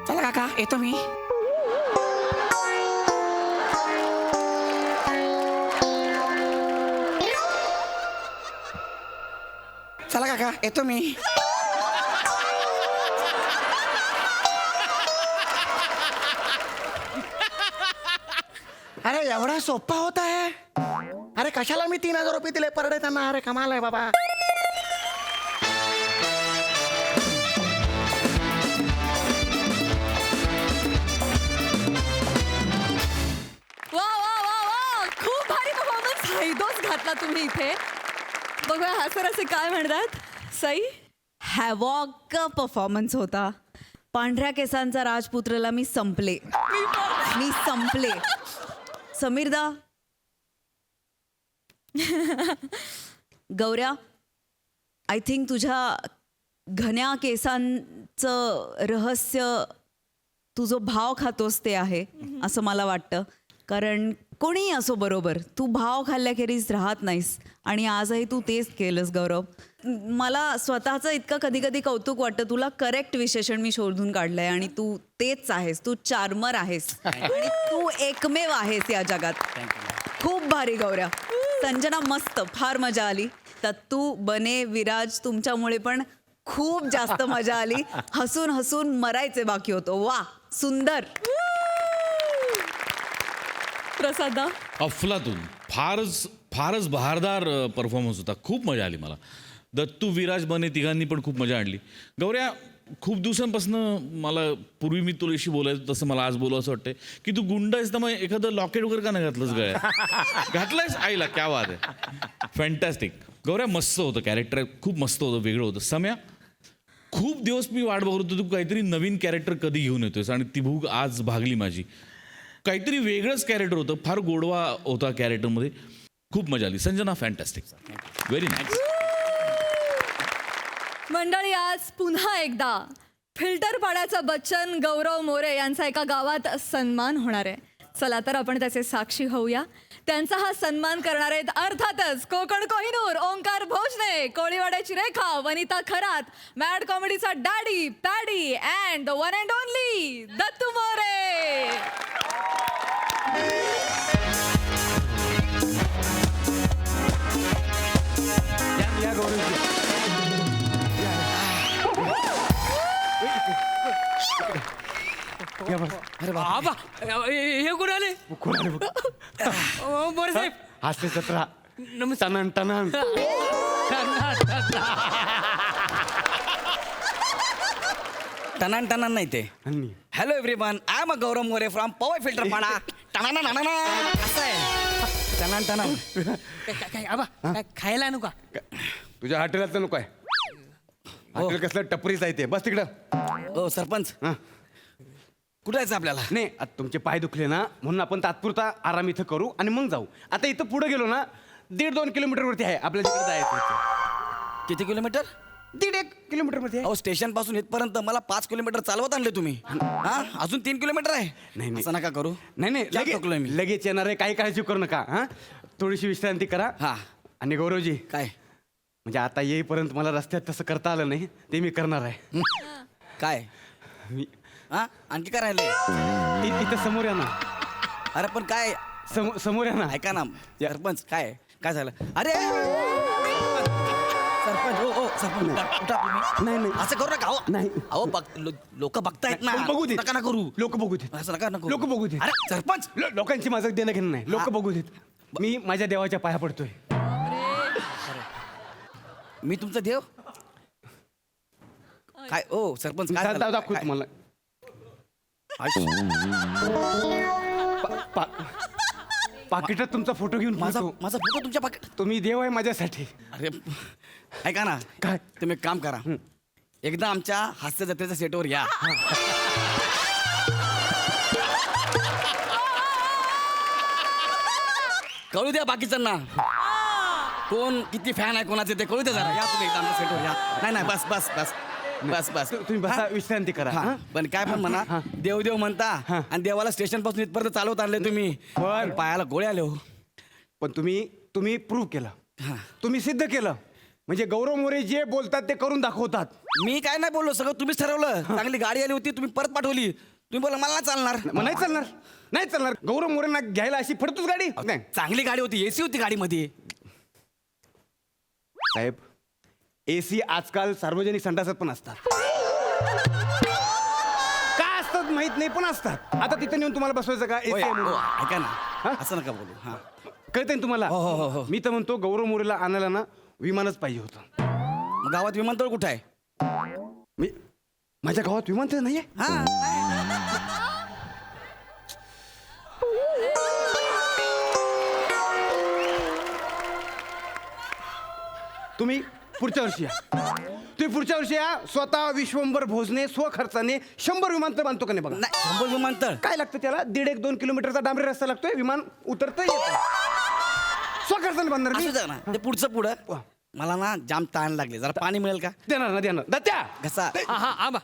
Speaker 1: चला काका येतो मी. चला काका येतो मी.
Speaker 6: अरे एवढा सोपा होत आहे. अरे कशाला मी 3000 रुपये दिले परडे त्यांना. अरे कमाल आहे बाबा.
Speaker 3: हैदोस घातला तुम्ही इथे. बघूया हा सर असे काय म्हणतात. सई
Speaker 4: हॅवॉक परफॉर्मन्स होता. पांढऱ्या केसांचा राजपुत्रला मी संपले. समीरदा गौऱ्या, आय थिंक तुझ्या घन्या केसांचं रहस्य तू जो भाव खातोस ते आहे असं मला वाटतं. कारण कोणीही असो बरोबर, तू भाव खाल्ल्याखेरीज राहत नाहीस आणि आजही तू तेच केलंस गौरव. मला स्वतःचं इतकं कधी कधी कौतुक वाटतं. तुला करेक्ट विशेषण मी शोधून काढलंय आणि तू तेच आहेस. तू चार्मर आहेस आणि तू एकमेव आहेस या जगात. खूप भारी गौऱ्या. संजना मस्त, फार मजा आली. तत्तू, बने, विराज तुमच्यामुळे पण खूप जास्त मजा आली. हसून हसून मरायचे बाकी होतो. वा, सुंदर.
Speaker 3: प्रसादा
Speaker 5: अफलातून फारच बहारदार परफॉर्मन्स होता. खूप मजा आली मला. दत्तू, विराज, बने तिघांनी पण खूप मजा आणली. गौऱ्या, खूप दिवसांपासून मला पूर्वी मी तुझ्याशी बोलायचं तसं मला आज बोलावं असं वाटतंय की तू गुंड आहेस ना, मग एखादं लॉकेट वगैरे का नाही घातलंस गळ्यात? घातलंयस आईला, क्या बात आहे. फॅन्टॅस्टिक. गौऱ्या, मस्त होतं कॅरेक्टर, खूप मस्त होतं, वेगळं होतं. सम्या, खूप दिवस मी वाट बघत होतो तू काहीतरी नवीन कॅरेक्टर कधी घेऊन येतोयस आणि ती भूक आज भागली माझी. काहीतरी वेगळंच कॅरेक्टर होतं, फार गोडवा होता कॅरेक्टरमध्ये. खूप मजा आली. Sanjana, fantastic, very nice.
Speaker 3: मंडळी, आज पुन्हा एकदा फिल्टर पाड्याचा बच्चन गौरव मोरे यांचा एका गावात सन्मान होणार आहे. चला तर आपण त्याचे साक्षी होऊया. त्यांचा हा सन्मान करणार आहेत अर्थातच कोकण कोहिनूर ओंकार भोजने, कोळीवाड्याची रेखा वनिता खरात, मॅड कॉमेडीचा daddy paddy and the one and only Dattu More.
Speaker 8: आबा हे कोण आले? मोरे साहेब,
Speaker 6: हास्य जत्रा
Speaker 8: नमस्कार.
Speaker 6: टनन टनन.
Speaker 1: टनान टनान नाही ते. Hello everyone, I am a Gaurav More from power filter पाडा. टनाना नाना असं आहे. टनान टनान.
Speaker 8: काय आबा, काय खायला आणू का?
Speaker 6: तुझ्या हॉटेलात नको आहे. हॉटेल कसलं टपरीच आहे ते. बस तिकडं.
Speaker 1: हो सरपंच, कुठं जायचं आपल्याला?
Speaker 12: नाही, आता तुमचे पाय दुखले ना म्हणून आपण तात्पुरता आराम इथं करू आणि मग जाऊ. आता इथं पुढे गेलो ना 1.5-2 किलोमीटरवरती आहे आपल्याला तिकडे जायचं.
Speaker 1: किती किलोमीटर?
Speaker 12: 1.5 किलोमीटरवरती आहे.
Speaker 1: अहो स्टेशन पासून इथपर्यंत मला 5 किलोमीटर चालवत आणले तुम्ही. हा, अजून 3 किलोमीटर आहे.
Speaker 12: नाही.
Speaker 1: असं नका करू.
Speaker 12: नाही
Speaker 1: जाम थकलोय मी.
Speaker 12: लगेच येणार आहे, काही काळजी करू नका. हा, थोडीशी विश्रांती करा.
Speaker 1: हा.
Speaker 12: आणि गौरवजी,
Speaker 1: काय
Speaker 12: म्हणजे आता येईपर्यंत मला रस्त्यात तसं करता आलं नाही, ते मी करणार आहे.
Speaker 1: काय
Speaker 12: मी
Speaker 1: हा, आणखी काय राहिले?
Speaker 12: इथं समोर या ना.
Speaker 1: अरे पण काय,
Speaker 12: समोर या ना.
Speaker 1: ऐका ना सरपंच, काय झालं? अरे सरपंच, हो सरपंच, उठा तुम्ही.
Speaker 12: नाही
Speaker 1: असं करू नका.
Speaker 12: नाही.
Speaker 1: अहो लोक बघतायत ना.
Speaker 12: बघू देत.
Speaker 1: नका ना करू.
Speaker 12: लोक बघू देत.
Speaker 1: असं नका नको.
Speaker 12: लोक बघू देत.
Speaker 1: अरे सरपंच,
Speaker 12: लोकांची माझं देणं घेणं नाही. लोक बघू देत. मी माझ्या देवाच्या पाया पडतोय.
Speaker 1: मी तुमचा देव? काय ओ सरपंच, काय झालं?
Speaker 12: दाखवू तुम्हाला. पाकिटात तुमचा फोटो घेऊन
Speaker 1: माझा
Speaker 12: फिरतो.
Speaker 1: फोटो तुमच्या पाकिट?
Speaker 12: तुम्ही देव आहे माझ्यासाठी.
Speaker 1: अरे ऐका ना,
Speaker 12: काय?
Speaker 1: तुम्ही एक काम करा, एकदा आमच्या हास्य जत्रेच्या सेटवर या. कळू द्या बाकीच्यांना कोण किती फॅन आहे कोणाचे ते कळू द्या जरा. या तुम्ही एकदा आमच्या सेटवर या. नाही बस बस बस बस बस.
Speaker 12: तुम्ही बसा, विश्रांती करा.
Speaker 1: हा, पण काय पण म्हणा, देव देव म्हणता आणि देवाला स्टेशन पासून इथपर्यंत चालवत आणले तुम्ही. पण पायाला गोळे आले हो.
Speaker 12: पण तुम्ही प्रूव्ह केलं. तुम्ही सिद्ध केलं. म्हणजे गौरव मोरे जे बोलतात ते करून दाखवतात.
Speaker 1: मी काय नाही बोललो, सगळं तुम्हीच ठरवलं. चांगली गाडी आली होती, तुम्ही परत पाठवली. तुम्ही बोला मला नाही चालणार.
Speaker 12: नाही चालणार. गौरव मोरेंना घ्यायला अशी फडतूच गाडी नाही.
Speaker 1: चांगली गाडी होती, एसी होती गाडीमध्ये.
Speaker 12: साहेब, एसी आजकाल सार्वजनिक संडासात पण असतात. का असतात माहित नाही, पण असतात. आता तिथे नेऊन तुम्हाला बसवायचं का?
Speaker 1: होय,
Speaker 12: एसी
Speaker 1: हो, ऐका ना, असं नका बोलू. हा,
Speaker 12: कळतंय ना तुम्हाला?
Speaker 1: हो.
Speaker 12: मी तर म्हणतो गौरव मोरेला आणायला ना विमानच पाहिजे होतं.
Speaker 1: मग गावात विमानतळ कुठं आहे?
Speaker 12: मी माझ्या गावात विमानतळ नाहीये. तुम्ही पुढच्या वर्षी या. तुम्ही पुढच्या वर्षी या. स्वतः विश्वंभर भोजने स्वखर्चाने 100 विमानतळ बांधतो का नाही बघा.
Speaker 1: नाही 100 विमानतळ
Speaker 12: काय लागतं त्याला? 1.5-2 किलोमीटरचा डांबरी रस्ता लागतोय. विमान उतरतं येतं. स्वखर्चाने बांधणार मी.
Speaker 1: असू द्या ना ते पुढं मला ना जाम ताण लागले जरा पाणी मिळेल का?
Speaker 12: देणार ना देणार. दत्त्या
Speaker 1: घसा
Speaker 8: हा आबा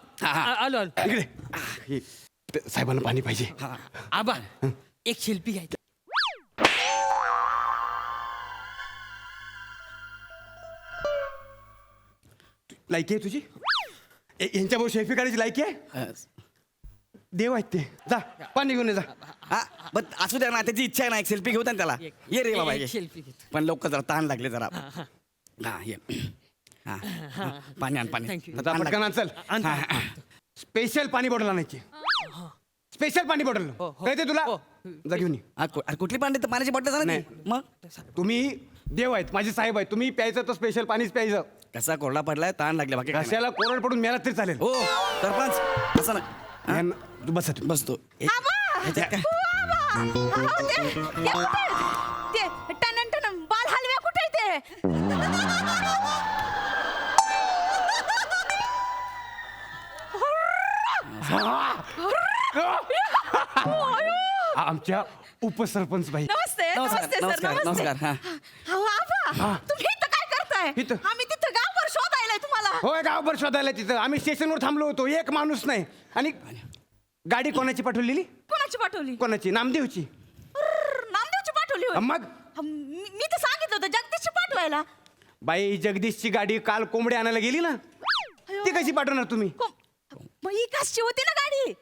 Speaker 8: आलो आलो
Speaker 12: इकडे साहेबांना पाणी पाहिजे.
Speaker 8: आबा एक शिल्पी घ्यायची.
Speaker 12: लायकी आहे तुझी? यांच्याबरोबर शेल्फी काढायची लायकी आहे? देव आहेत ते. जा पाणी घेऊन ये जा.
Speaker 1: हा बट असू द्या ना त्याची इच्छा आहे ना एक सेल्फी घेऊ त्याला. ये रे बाबा
Speaker 8: एक
Speaker 1: ये.
Speaker 8: सेल्फी घेतो.
Speaker 1: पण लवकर जरा ताण लागले जरा. हा ये हा पाणी आण पाणी.
Speaker 12: आता पटकन आण, चल. स्पेशल पाणी बॉटल आणायची. स्पेशल पाणी बॉटल कळते तुला? जा घेऊन ये.
Speaker 1: अरे कुठली पाणी पाण्याची बॉटल झाली
Speaker 12: नाही.
Speaker 1: मग
Speaker 12: तुम्ही देव आहेत माझे साहेब आहेत. तुम्ही प्यायचं तर स्पेशल पाणीच प्यायचं.
Speaker 1: कसा कोरडा पडलाय ताण लागले बाकी काय नाही.
Speaker 12: कशाला कोरड पडून मेला तरी चालेल.
Speaker 1: हो सरपंच असं ना
Speaker 12: तू बस तू.
Speaker 1: बसतो ह्याच्यात काय?
Speaker 2: ते टन बाल हलव्या कुठे ते?
Speaker 12: आमच्या उपसरपंच बाई.
Speaker 2: नमस्ते नमस्ते सर
Speaker 1: नमस्कार
Speaker 2: नमस्ते.
Speaker 1: नमस्कार हा
Speaker 2: अहो आबा तुम्ही इथं काय करताय?
Speaker 12: इथं?
Speaker 2: आम्ही तिथं गावभर शोधायलाय तुम्हाला.
Speaker 12: होय गावभर शोधायला तिथं. आम्ही स्टेशनवर थांबलो होतो. एक माणूस नाही. आणि गाडी कोणाची पाठवलेली?
Speaker 2: कोणाची पाठवली?
Speaker 12: कोणाची? नामदेवची.
Speaker 2: नामदेवची पाठवली होय?
Speaker 12: मग
Speaker 2: मी तर सांगितलं होतं जगदीशची पाठवायला.
Speaker 12: बाई जगदीशची गाडी काल कोंबडी आणायला गेली ना. ती कशी पाठवणार तुम्ही?
Speaker 2: मग विकासची होती ना गाडी.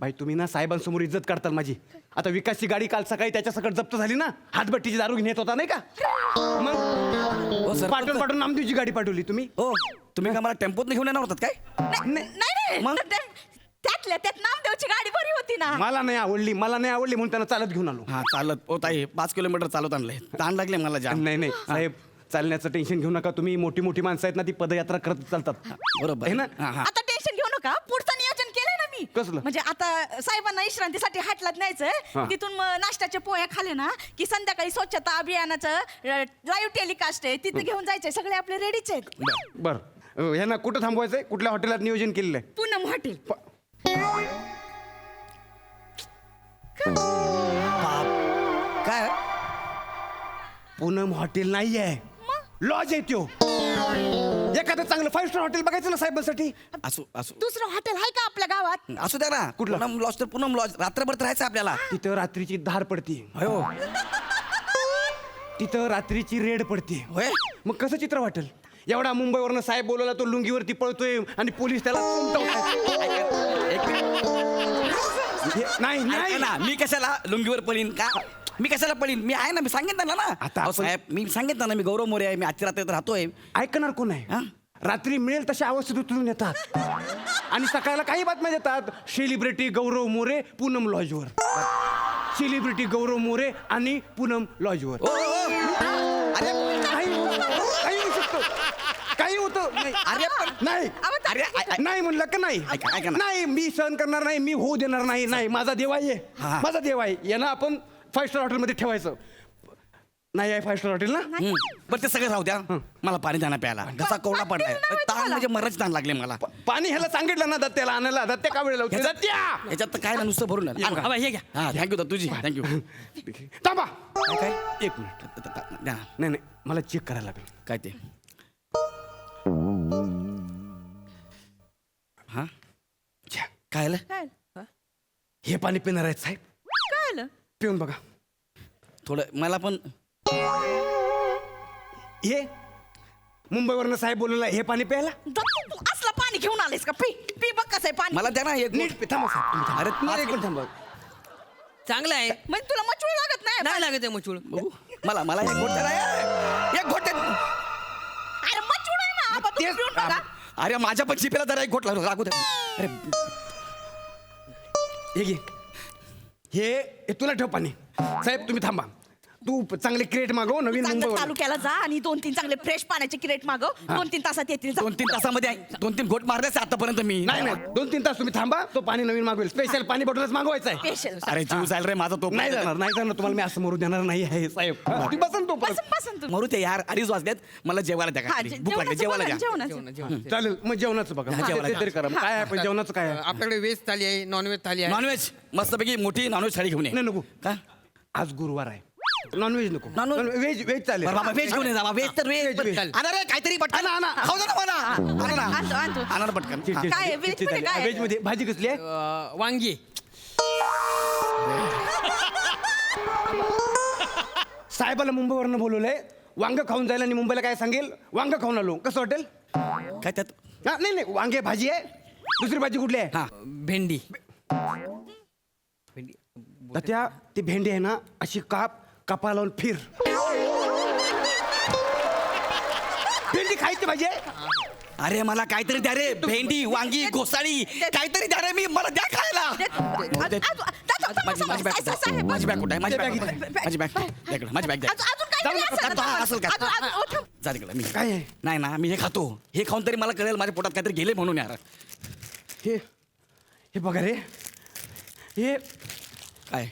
Speaker 12: बाई तुम्ही ना साहेबांसमोर इज्जत काढताल माझी. आता विकासची गाडी काल सकाळी त्याच्या सकट जप्त झाली ना. हातभट्टीची दारू घेऊन येत होता नाही का? मग
Speaker 1: हो सरपंच.
Speaker 12: पाठवून नामदेवची गाडी पाठवली तुम्ही.
Speaker 1: हो तुम्ही का मला टेम्पोत घेऊन येणार होतात काय?
Speaker 2: नाही नाही
Speaker 1: मग?
Speaker 2: त्यातल्या त्यात नामदेवची गाडी बरी होती ना.
Speaker 12: मला नाही आवडली म्हणून त्यांना चालत घेऊन आलो.
Speaker 1: हा चालत हो ताई 5 किलोमीटर चालत आणलंय. ताण लागले मला जाम.
Speaker 12: नाही साहेब चालण्याचं टेन्शन घेऊ नका तुम्ही. मोठी मोठी माणसं आहेत ना ती पदयात्रा करत चालतात.
Speaker 1: बरोबर
Speaker 12: आहे ना?
Speaker 1: हा हा
Speaker 2: आता टेन्शन घेऊ नका. पुढचं नियोजन केलंय ना मी.
Speaker 12: कसलं?
Speaker 2: म्हणजे आता साहेबांना विश्रांतीसाठी हाटलात
Speaker 12: हा.
Speaker 2: न्यायचं. तिथून मग नाश्त्याचे पोहे खाले ना की संध्याकाळी स्वच्छता अभियानाचं लाईव्ह टेलिकास्ट आहे तिथे घेऊन जायचंय. सगळे आपले रेडीच आहेत.
Speaker 12: बर ह्यांना कुठं थांबवायचंय? कुठल्या हॉटेलात नियोजन केलेलं आहे?
Speaker 2: पूनम हॉटेल.
Speaker 1: काय
Speaker 12: पूनम हॉटेल नाही आहे. लॉज आहे त्यो. एखादं चांगलं 5 स्टार हॉटेल बघायचं ना साहेबांसाठी.
Speaker 1: असू असू
Speaker 2: दुसरं हॉटेल आहे का आपल्या गावात?
Speaker 1: असू द्या ना.
Speaker 12: कुठलं?
Speaker 1: पूनम लॉज तर पूनम लॉज. रात्रभर तर राहायचं आपल्याला.
Speaker 12: तिथं रात्रीची धार पडते.
Speaker 1: हो
Speaker 12: तिथं रात्रीची रेड पडते.
Speaker 1: होय
Speaker 12: मग कसं चित्र वाटेल? एवढा मुंबईवरनं साहेब बोलवला तो लुंगीवरती पळतोय आणि पोलीस त्याला नाही
Speaker 1: ऐका
Speaker 12: नाही
Speaker 1: ना मी कशाला लुंगीवर पळीन का? मी कशाला पळीन? मी आहे ना. मी सांगितलं ना.
Speaker 12: आता
Speaker 1: अहो,
Speaker 12: आपण-
Speaker 1: साहेब मी सांगितलं ना मी गौरव मोरे आहे. मी आजची रात्री राहतोय.
Speaker 12: ऐकणार कोण आहे?
Speaker 1: हा?
Speaker 12: रात्री मिळेल तशा अवस्थेत उतरून येतात आणि सकाळला काही बातम्या देतात. सेलिब्रिटी गौरव मोरे पूनम लॉजवर. सेलिब्रिटी गौरव मोरे आणि पूनम लॉजवर.
Speaker 1: ओ, ओ, ओ. अरे
Speaker 12: काही होऊ शकतो. काही होतं नाही.
Speaker 1: अरे पण
Speaker 12: नाही
Speaker 1: अरे
Speaker 12: नाही म्हणलं का नाही?
Speaker 1: ऐका ना.
Speaker 12: नाही मी सहन करणार नाही. मी होऊ देणार नाही. नाही माझा देव आहे.
Speaker 1: हा.
Speaker 12: माझा देव आहे. यांना आपण 5 स्टार हॉटेलमध्ये ठेवायचं. नाही आहे 5 स्टार हॉटेल ना.
Speaker 1: बरं ते सगळं राहू द्या. मला पाणी द्या ना प्यायला. कसा कोवडा पडलाय. ताण म्हणजे मरच ताण लागले मला.
Speaker 12: पाणी ह्याला सांगितलं ना दत्त्याला आणायला. दत्त्या का वेळ लावते? दत्त्या
Speaker 1: याच्यात तर काय ना नुसतं भरून आण.
Speaker 8: आबा हे घ्या.
Speaker 1: हा थँक्यू तुझी थँक्यू.
Speaker 12: थांबा
Speaker 1: काय
Speaker 12: 1 मिनिट.
Speaker 1: द्या.
Speaker 12: नाही मला चेक करायला लागेल.
Speaker 1: काय ते हा
Speaker 12: छ्या,
Speaker 1: काय आलं?
Speaker 2: काय
Speaker 12: हे पाणी पिणार आहेत साहेब.
Speaker 2: काय आलं?
Speaker 12: पिऊन बघा.
Speaker 1: थोडं मला पण
Speaker 12: हे मुंबईवरनं साहेब बोलवलं हे पाणी प्यायला.
Speaker 2: तू असलं पाणी घेऊन आलेस का? पी पी बघ कसं आहे पाणी.
Speaker 1: मला द्या ना एक
Speaker 12: नीट थांबा साहेब तुम्ही थांबा.
Speaker 1: अरे,
Speaker 12: नाही, एक मिनिट थांबा.
Speaker 8: चांगलं आहे.
Speaker 2: म्हणजे तुला मचूळ लागत नाही?
Speaker 8: नाही लागत आहे मचूळ.
Speaker 1: बघू. मला मला एक घोट द्या ना. एक घोट द्या.
Speaker 2: अरे मचूळ आहे ना. आबा, तुम्ही पिऊन बघा.
Speaker 1: अरे माझ्या पण जिभेला जरा एक घोट लागू द्या. अरे
Speaker 12: हे घे. हे तुला ठेव पाणी. साहेब तुम्ही थांबा. तू चांगले क्रिएट मागव नवीन
Speaker 2: चांगलं
Speaker 12: मुंबई
Speaker 2: तालुक्याला जा आणि 2-3 चांगले फ्रेश पाण्याचे क्रेट मागव 2-3 तासात येतील जा.
Speaker 1: 2-3 तासामध्ये 2-3 घोट मारलेस आतापर्यंत मी.
Speaker 12: नाही नाही 2-3 तास तुम्ही थांबा तो पाणी नवीन मागवेल स्पेशल पाणी बॉटलच मागवायचं आहे
Speaker 2: स्पेशल
Speaker 1: अरे जीव जाईल रे माझा तो.
Speaker 12: नाही जाणार तुम्हाला मी असं मरू देणार नाही आहे साहेब तुम्ही बसन तो परत.
Speaker 2: पसंत
Speaker 1: मरू ते यार 2:30 वाजल्यात मला जेवायला द्या काहीतरी. भूक लागली जेवायला द्या.
Speaker 12: चालेल मग जेवणाचं बघा मग
Speaker 1: जेवायला
Speaker 12: ते तरी करा मग काय आहे पण जेवणाचं काय आहे
Speaker 8: आपल्याकडे व्हेज थाली आहे नॉनव्हेज थाली आहे.
Speaker 1: नॉनव्हेज मस्तपैकी मोठी नॉनव्हेज थाळी घेऊन ये.
Speaker 12: नाही नको
Speaker 1: का
Speaker 12: आज गुरुवार आहे नॉनव्हेज नको
Speaker 1: Non-veg?
Speaker 12: व्हेज चालेल
Speaker 1: बरं बाबा व्हेज घेऊन ये जा व्हेज तर व्हेज
Speaker 12: Veg.
Speaker 1: आणा रे काहीतरी पटकन आणा खाऊ दे ना मला
Speaker 2: आणतो.
Speaker 1: आणा ना पटकन. हा.
Speaker 2: काय व्हेज मध्ये काय आहे?
Speaker 12: व्हेज मध्ये भाजी कसली आहे
Speaker 8: वांगी.
Speaker 12: साहेबाला मुंबईवरनं बोलवलंय वांग खाऊन जायला आणि मुंबईला काय सांगेल वांग खाऊन आलो कसं वाटेल
Speaker 1: काय त्यात
Speaker 12: हा, नाही वांगे भाजी आहे दुसरी भाजी कुठली आहे
Speaker 1: हा
Speaker 8: भेंडी.
Speaker 12: तर त्या ती भेंडी आहे ना अशी कापा लावून फिर भेंडी खायची भाजी आहे
Speaker 1: अरे मला काहीतरी द्या रे भेंडी वांगी घोसाळी काहीतरी द्या रे मी मला द्या खायला. माझी बॅग कुठे आहे माझी बॅग माझी बॅग माझी बॅग द्या.
Speaker 2: अजून काय असेल ना?
Speaker 1: असेल का
Speaker 2: थांब.
Speaker 1: जा तिकडे मी
Speaker 12: काय आहे?
Speaker 1: नाही ना मी हे खातो हे खाऊन तरी मला कळेल माझ्या पोटात काहीतरी गेले म्हणून यार.
Speaker 12: हे बघा रे हे
Speaker 1: काय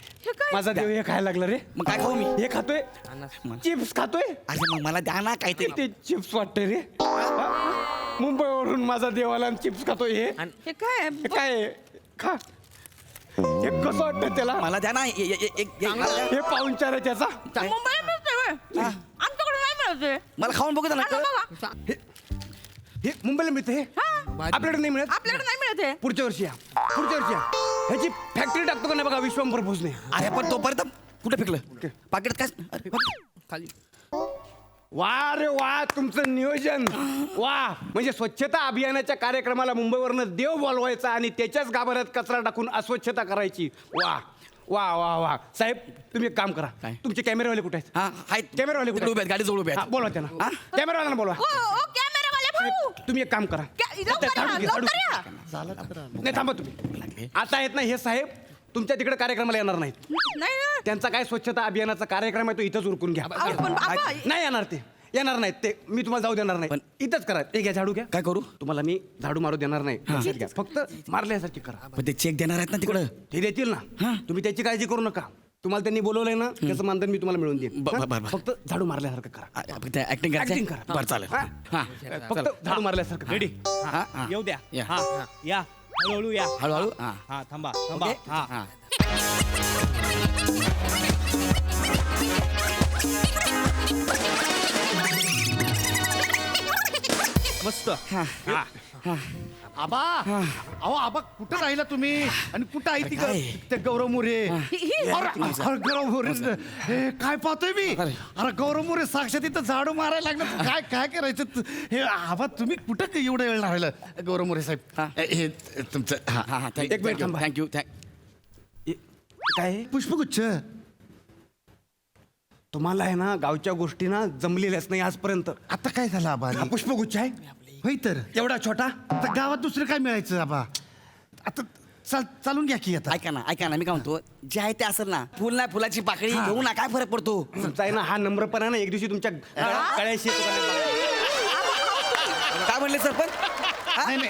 Speaker 12: माझा देव हे खायला लागला रे
Speaker 1: मग काय खाऊ मी
Speaker 12: हे खातोय चिप्स खातोय
Speaker 1: अरे मग मला द्या ना काहीतरी.
Speaker 12: ते चिप्स वाटते रे मुंबईवरून माझा देवाला चिप्स खातोय हे
Speaker 2: हे काय
Speaker 12: हे काय आहे? खा हे कसं वाटतं त्याला
Speaker 1: मला द्या ना मला द्या.
Speaker 12: हे पाहुणचार आहे त्याचा
Speaker 2: मुंबईला मिळते होय. आमच्याकडे नाही मिळते.
Speaker 1: मला खाऊन बघू दे ना.
Speaker 2: बघा.
Speaker 12: हे मुंबईला मिळते हे आपल्याकडे नाही मिळत
Speaker 2: आपल्याकडे नाही मिळते.
Speaker 12: पुढच्या वर्षी या ह्याची फॅक्टरी टाकतो का नाही बघा विश्वंभर भोजने
Speaker 1: अरे पण तोपर्यंत कुठे फेकलं पाकिट काय अरे,
Speaker 8: खाली.
Speaker 12: वा रे वा तुमचं नियोजन वा म्हणजे स्वच्छता अभियानाच्या कार्यक्रमाला मुंबईवरनं देव बोलवायचा आणि त्याच्याच गाभाऱ्यात कचरा टाकून अस्वच्छता करायची वा वा वा वा साहेब तुम्ही एक काम करा
Speaker 1: काय?
Speaker 12: तुमचे कॅमेरावाले कुठे आहेत
Speaker 1: हा आहेत
Speaker 12: कॅमेरावाले कुठे
Speaker 1: तिकडे उभे आहेत गाडी जवळ उभे
Speaker 12: हा,
Speaker 1: आहेत.
Speaker 12: बोलवा त्यांना कॅमेरावाल्यांना बोलवा
Speaker 2: ओ कॅमेरावाले भाऊ.
Speaker 12: तुम्ही एक काम करा
Speaker 2: लवकर या,
Speaker 12: झाडू घे, झाडू
Speaker 2: लवकर
Speaker 12: घे.
Speaker 2: या.
Speaker 12: नाही थांबा तुम्ही आता आहेत ना हे साहेब तुमच्या तिकडे कार्यक्रमाला येणार नाहीत
Speaker 2: नाही ना.
Speaker 12: त्यांचा काय स्वच्छता अभियानाचा कार्यक्रम आहे तो इथंच उरकून घ्या
Speaker 2: अहो, पण बाबा,
Speaker 12: नाही येणार ते येणार नाहीत ते मी तुम्हाला जाऊ देणार नाही इथंच करा ते घ्या झाडू घ्या
Speaker 1: काय करू
Speaker 12: तुम्हाला मी झाडू मारू देणार नाही लक्षात घ्या. फक्त मारल्यासारखी करा
Speaker 1: पण ते चेक देणार आहेत ना तिकडं.
Speaker 12: ते देतील ना तुम्ही त्याची काळजी करू नका तुम्हाला त्यांनी बोलवलंय ना त्याचं मानधन मी तुम्हाला मिळवून देईन
Speaker 1: बर,
Speaker 12: हा?
Speaker 1: बर, बर.
Speaker 12: फक्त झाडू मारल्यासारखं करा
Speaker 1: ऍक्टिंग
Speaker 12: Acting करा.
Speaker 1: बरं चालेल
Speaker 12: हा?
Speaker 1: हा
Speaker 12: फक्त झाडू मारल्यासारखं
Speaker 10: रेडी
Speaker 1: हा, हा.
Speaker 10: येऊ द्या
Speaker 1: या.
Speaker 10: हा या हळूहळू या
Speaker 1: हळूहळू हा
Speaker 10: हा थांबा थांबा
Speaker 1: ओके?
Speaker 10: हा
Speaker 1: हा.
Speaker 10: मस्त
Speaker 11: आबा अहो आबा कुठं राहिला तुम्ही आणि कुठं आहे ती
Speaker 1: काय?
Speaker 11: ते गौरव मोरे
Speaker 2: ही-
Speaker 11: अरे गौरव मोरे हे काय पाहतोय मी अरे गौरव मोरे साक्षात इथं झाडू मारायला लागलं तर काय करायचं हे आबा तुम्ही कुठं एवढं वेळ राहिलं गौरव मोरे साहेब हे तुमचं
Speaker 1: हा हा
Speaker 12: एक मिनिट थांबा.
Speaker 1: थँक्यू
Speaker 12: काय आहे?
Speaker 11: पुष्पगुच्छ
Speaker 12: तुम्हाला आहे ना गावच्या गोष्टी ना जमलेल्याच नाही आजपर्यंत
Speaker 11: आता काय झालं आबा
Speaker 12: हा पुष्पगुच्छ आहे
Speaker 11: होय तर
Speaker 12: एवढा छोटा
Speaker 11: आता गावात दुसरं काय मिळायचं आबा आता चालून घ्या की आता
Speaker 1: ऐका ना मी काय म्हणतो जे आहे ते असेल ना फुल नाही फुलाची पाकळी घेऊ ना काय फरक पडतो.
Speaker 12: तुमचा आहे ना हा नम्रपणा ना एक दिवशी तुमच्या कळ्याशी
Speaker 1: काय म्हणले सर पण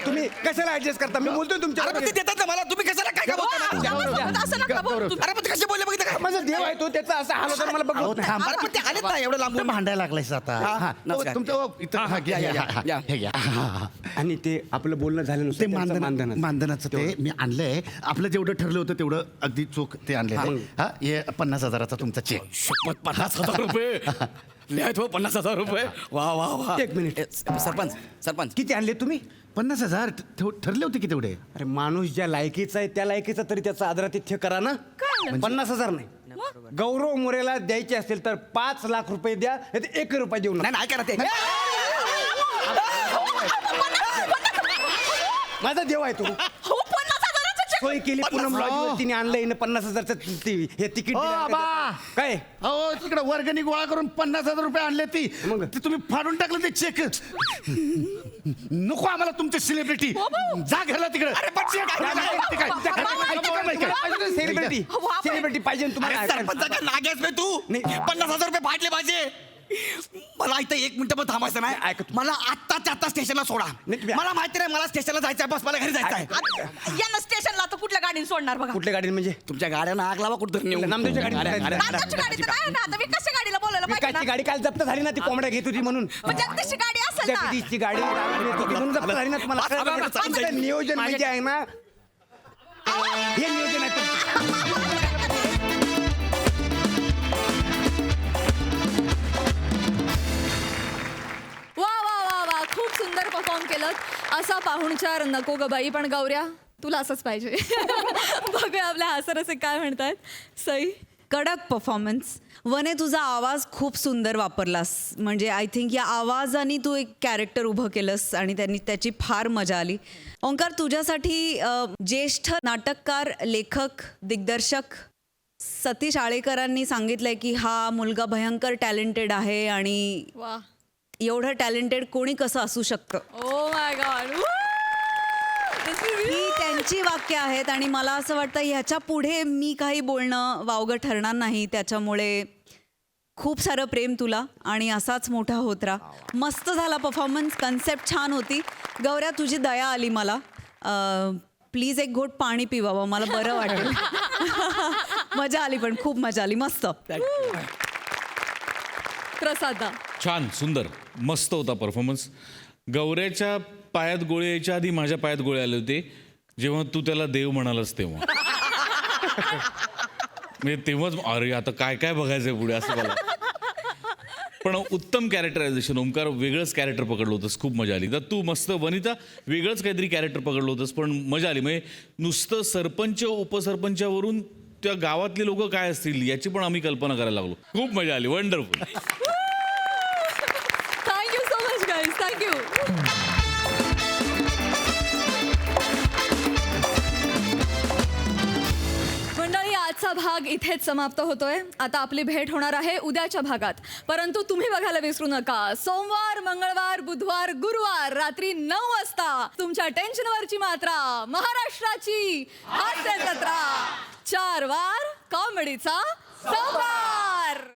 Speaker 12: तुम्ही कशाला ऍडजस्ट करता मी बोलतोय तुमच्या
Speaker 1: अरे पण ते देतात ना मला तुम्ही कशाला काय बोलता ना?
Speaker 2: असं नका बोलू तुम्ही.
Speaker 1: अरे पण ते कसे बोलले बघितलं काय
Speaker 12: माझा देव आहे तो त्याचा असा हाल होता मला
Speaker 11: अहो,
Speaker 12: बघत नाही.
Speaker 11: थांबा.
Speaker 1: अरे पण ते आलेत ना एवढं लांबून
Speaker 11: भांडायला लागलायस आता हा,
Speaker 1: नमस्कार.
Speaker 11: तुमचं इथं हा, घ्या, घ्या, घ्या,
Speaker 1: या.
Speaker 11: हे घ्या. हा, हा.
Speaker 12: आणि ते आपलं बोलणं झालं
Speaker 11: ते
Speaker 12: नसतं त्यांचं
Speaker 11: मानधनाचं ते मी आणलंय आपलं जेवढं ठरलं होतं तेवढं अगदी चोख ते आणले हा हे 50,000चा तुमचा चेक
Speaker 1: शपथ 50,000 रुपये लिहायत हो 50,000 रुपये वा वा वा
Speaker 12: एक मिनिट.
Speaker 1: सरपंच
Speaker 12: किती आणले तुम्ही
Speaker 11: 50,000 ठरले होते की तेवढे
Speaker 12: अरे माणूस ज्या लायकीचा आहे त्या लायकीचा तरी त्याचा आदरातिथ्य करा ना 50,000 नाही गौरव मोरेला द्यायचे असेल तर 5 लाख रुपये द्या नाही तर 1 रुपया देऊ
Speaker 1: नाही
Speaker 12: नका
Speaker 1: नाही करा ते
Speaker 12: माझा देव आहे तो
Speaker 2: हो 50,000चा
Speaker 12: सोय केली पूनम लॉज तिने आणलंय ना 50,000चं हे तिकीट
Speaker 11: ओ
Speaker 12: दिलं.
Speaker 11: आबा
Speaker 12: काय
Speaker 11: अहो तिकडे वर्गणी गोळा करून 50,000 रुपये आणले ती
Speaker 12: मग?
Speaker 11: ते तुम्ही फाडून टाकलं ते चेक नको आम्हाला तुमचे सेलिब्रिटी जा घरला तिकडे
Speaker 12: सेलिब्रिटी सेलिब्रिटी पाहिजे ना तुम्हाला
Speaker 1: सरपंचाचा नागेश बे तू
Speaker 12: नाही.
Speaker 1: 50,000 रुपये फाटले माझे. मला इथं 1 मिनिट पण थांबायचं नाही.
Speaker 12: ऐक तू.
Speaker 1: मला आत्ताच्या आत्ता स्टेशनला सोडा.
Speaker 12: नाही, तुम्ही-
Speaker 1: मला माहिती नाही मला स्टेशनला जायचं आहे. बस मला घरी जायचं आहे.
Speaker 4: यांना स्टेशनला तर कुठल्या गाडीने सोडणार बघा.
Speaker 12: कुठल्या गाडीने म्हणजे
Speaker 1: तुमच्या गाड्यांना आग लावा कुठं नेऊन.
Speaker 12: नामदेवच्या गाडीने
Speaker 4: नांदेडची गाडी तर आहे ना, आता मी कशा गाडीला बोलायला पाहिजे
Speaker 12: विकासची
Speaker 4: ना?
Speaker 12: गाडी काल जप्त झाली ना ती कोंबड्या घेत होती म्हणून
Speaker 4: मग जगदीशची गाडी असेल ना?
Speaker 12: जगदीशची गाडी रागाने येत होती म्हणून जप्त झाली ना तुम्हाला तुमचं नियोजन म्हणजे आहे ना हे नियोजन आहे तुमचं.
Speaker 3: वा वा वा वा खूप सुंदर परफॉर्म केलं. असा पाहुणचार नको ग बाई, पण गौऱ्या तुला असंच पाहिजे. बघूया आपल्या हासरसे काय म्हणतात. सई
Speaker 4: कडक परफॉर्मन्स. वने तुझा आवाज खूप सुंदर वापरलास. म्हणजे आय थिंक या आवाजाने तू एक कॅरेक्टर उभं केलंस आणि त्याची फार मजा आली. ओंकार तुझ्यासाठी ज्येष्ठ नाटककार, लेखक, दिग्दर्शक सतीश आळेकरांनी सांगितलंय की हा मुलगा भयंकर टॅलेंटेड आहे आणि
Speaker 3: वा
Speaker 4: एवढं टॅलेंटेड कोणी कसं असू शकतं.
Speaker 3: ओ माय गॉड
Speaker 4: ही त्यांची वाक्य आहेत आणि मला असं वाटतं ह्याच्या पुढे मी काही बोलणं वावगं ठरणार नाही. त्याच्यामुळे खूप सारं प्रेम तुला आणि असाच मोठा होत राहा. मस्त झाला परफॉर्मन्स. कन्सेप्ट छान होती. गौऱ्या तुझी दया आली मला. प्लीज एक घोट पाणी पिवावं, मला बरं वाटेल. मजा आली, पण खूप मजा आली. मस्त.
Speaker 3: प्रसादा
Speaker 5: छान, सुंदर, मस्त होता परफॉर्मन्स. गौऱ्याच्या पायात गोळे यायच्या आधी माझ्या पायात गोळे आले होते जेव्हा तू त्याला देव म्हणालास तेव्हा. म्हणजे तेव्हाच अरे आता काय काय बघायचंय पुढे असं मला. पण उत्तम कॅरेक्टरायझेशन. ओंकार वेगळंच कॅरेक्टर पकडलं होतंस, खूप मजा आली. तर तू मस्त. वनिता वेगळंच काहीतरी कॅरेक्टर पकडलं होतंस पण मजा आली. म्हणजे नुसतं सरपंच उपसरपंचावरून त्या गावातले लोक काय असतील याची पण आम्ही कल्पना करायला लागलो. खूप मजा आली. Wonderful.
Speaker 3: Thank you so much guys. Thank you. मंडळी आजचा भाग इथेच समाप्त होतोय. आता आपली भेट होणार आहे उद्याच्या भागात. परंतु तुम्ही बघायला विसरू नका सोमवार, मंगळवार, बुधवार, गुरुवार रात्री 9 वाजता तुमच्या टेन्शनवरची मात्रा महाराष्ट्राची हास्य जत्रा. 4 वार कॉमेडीचा संवार.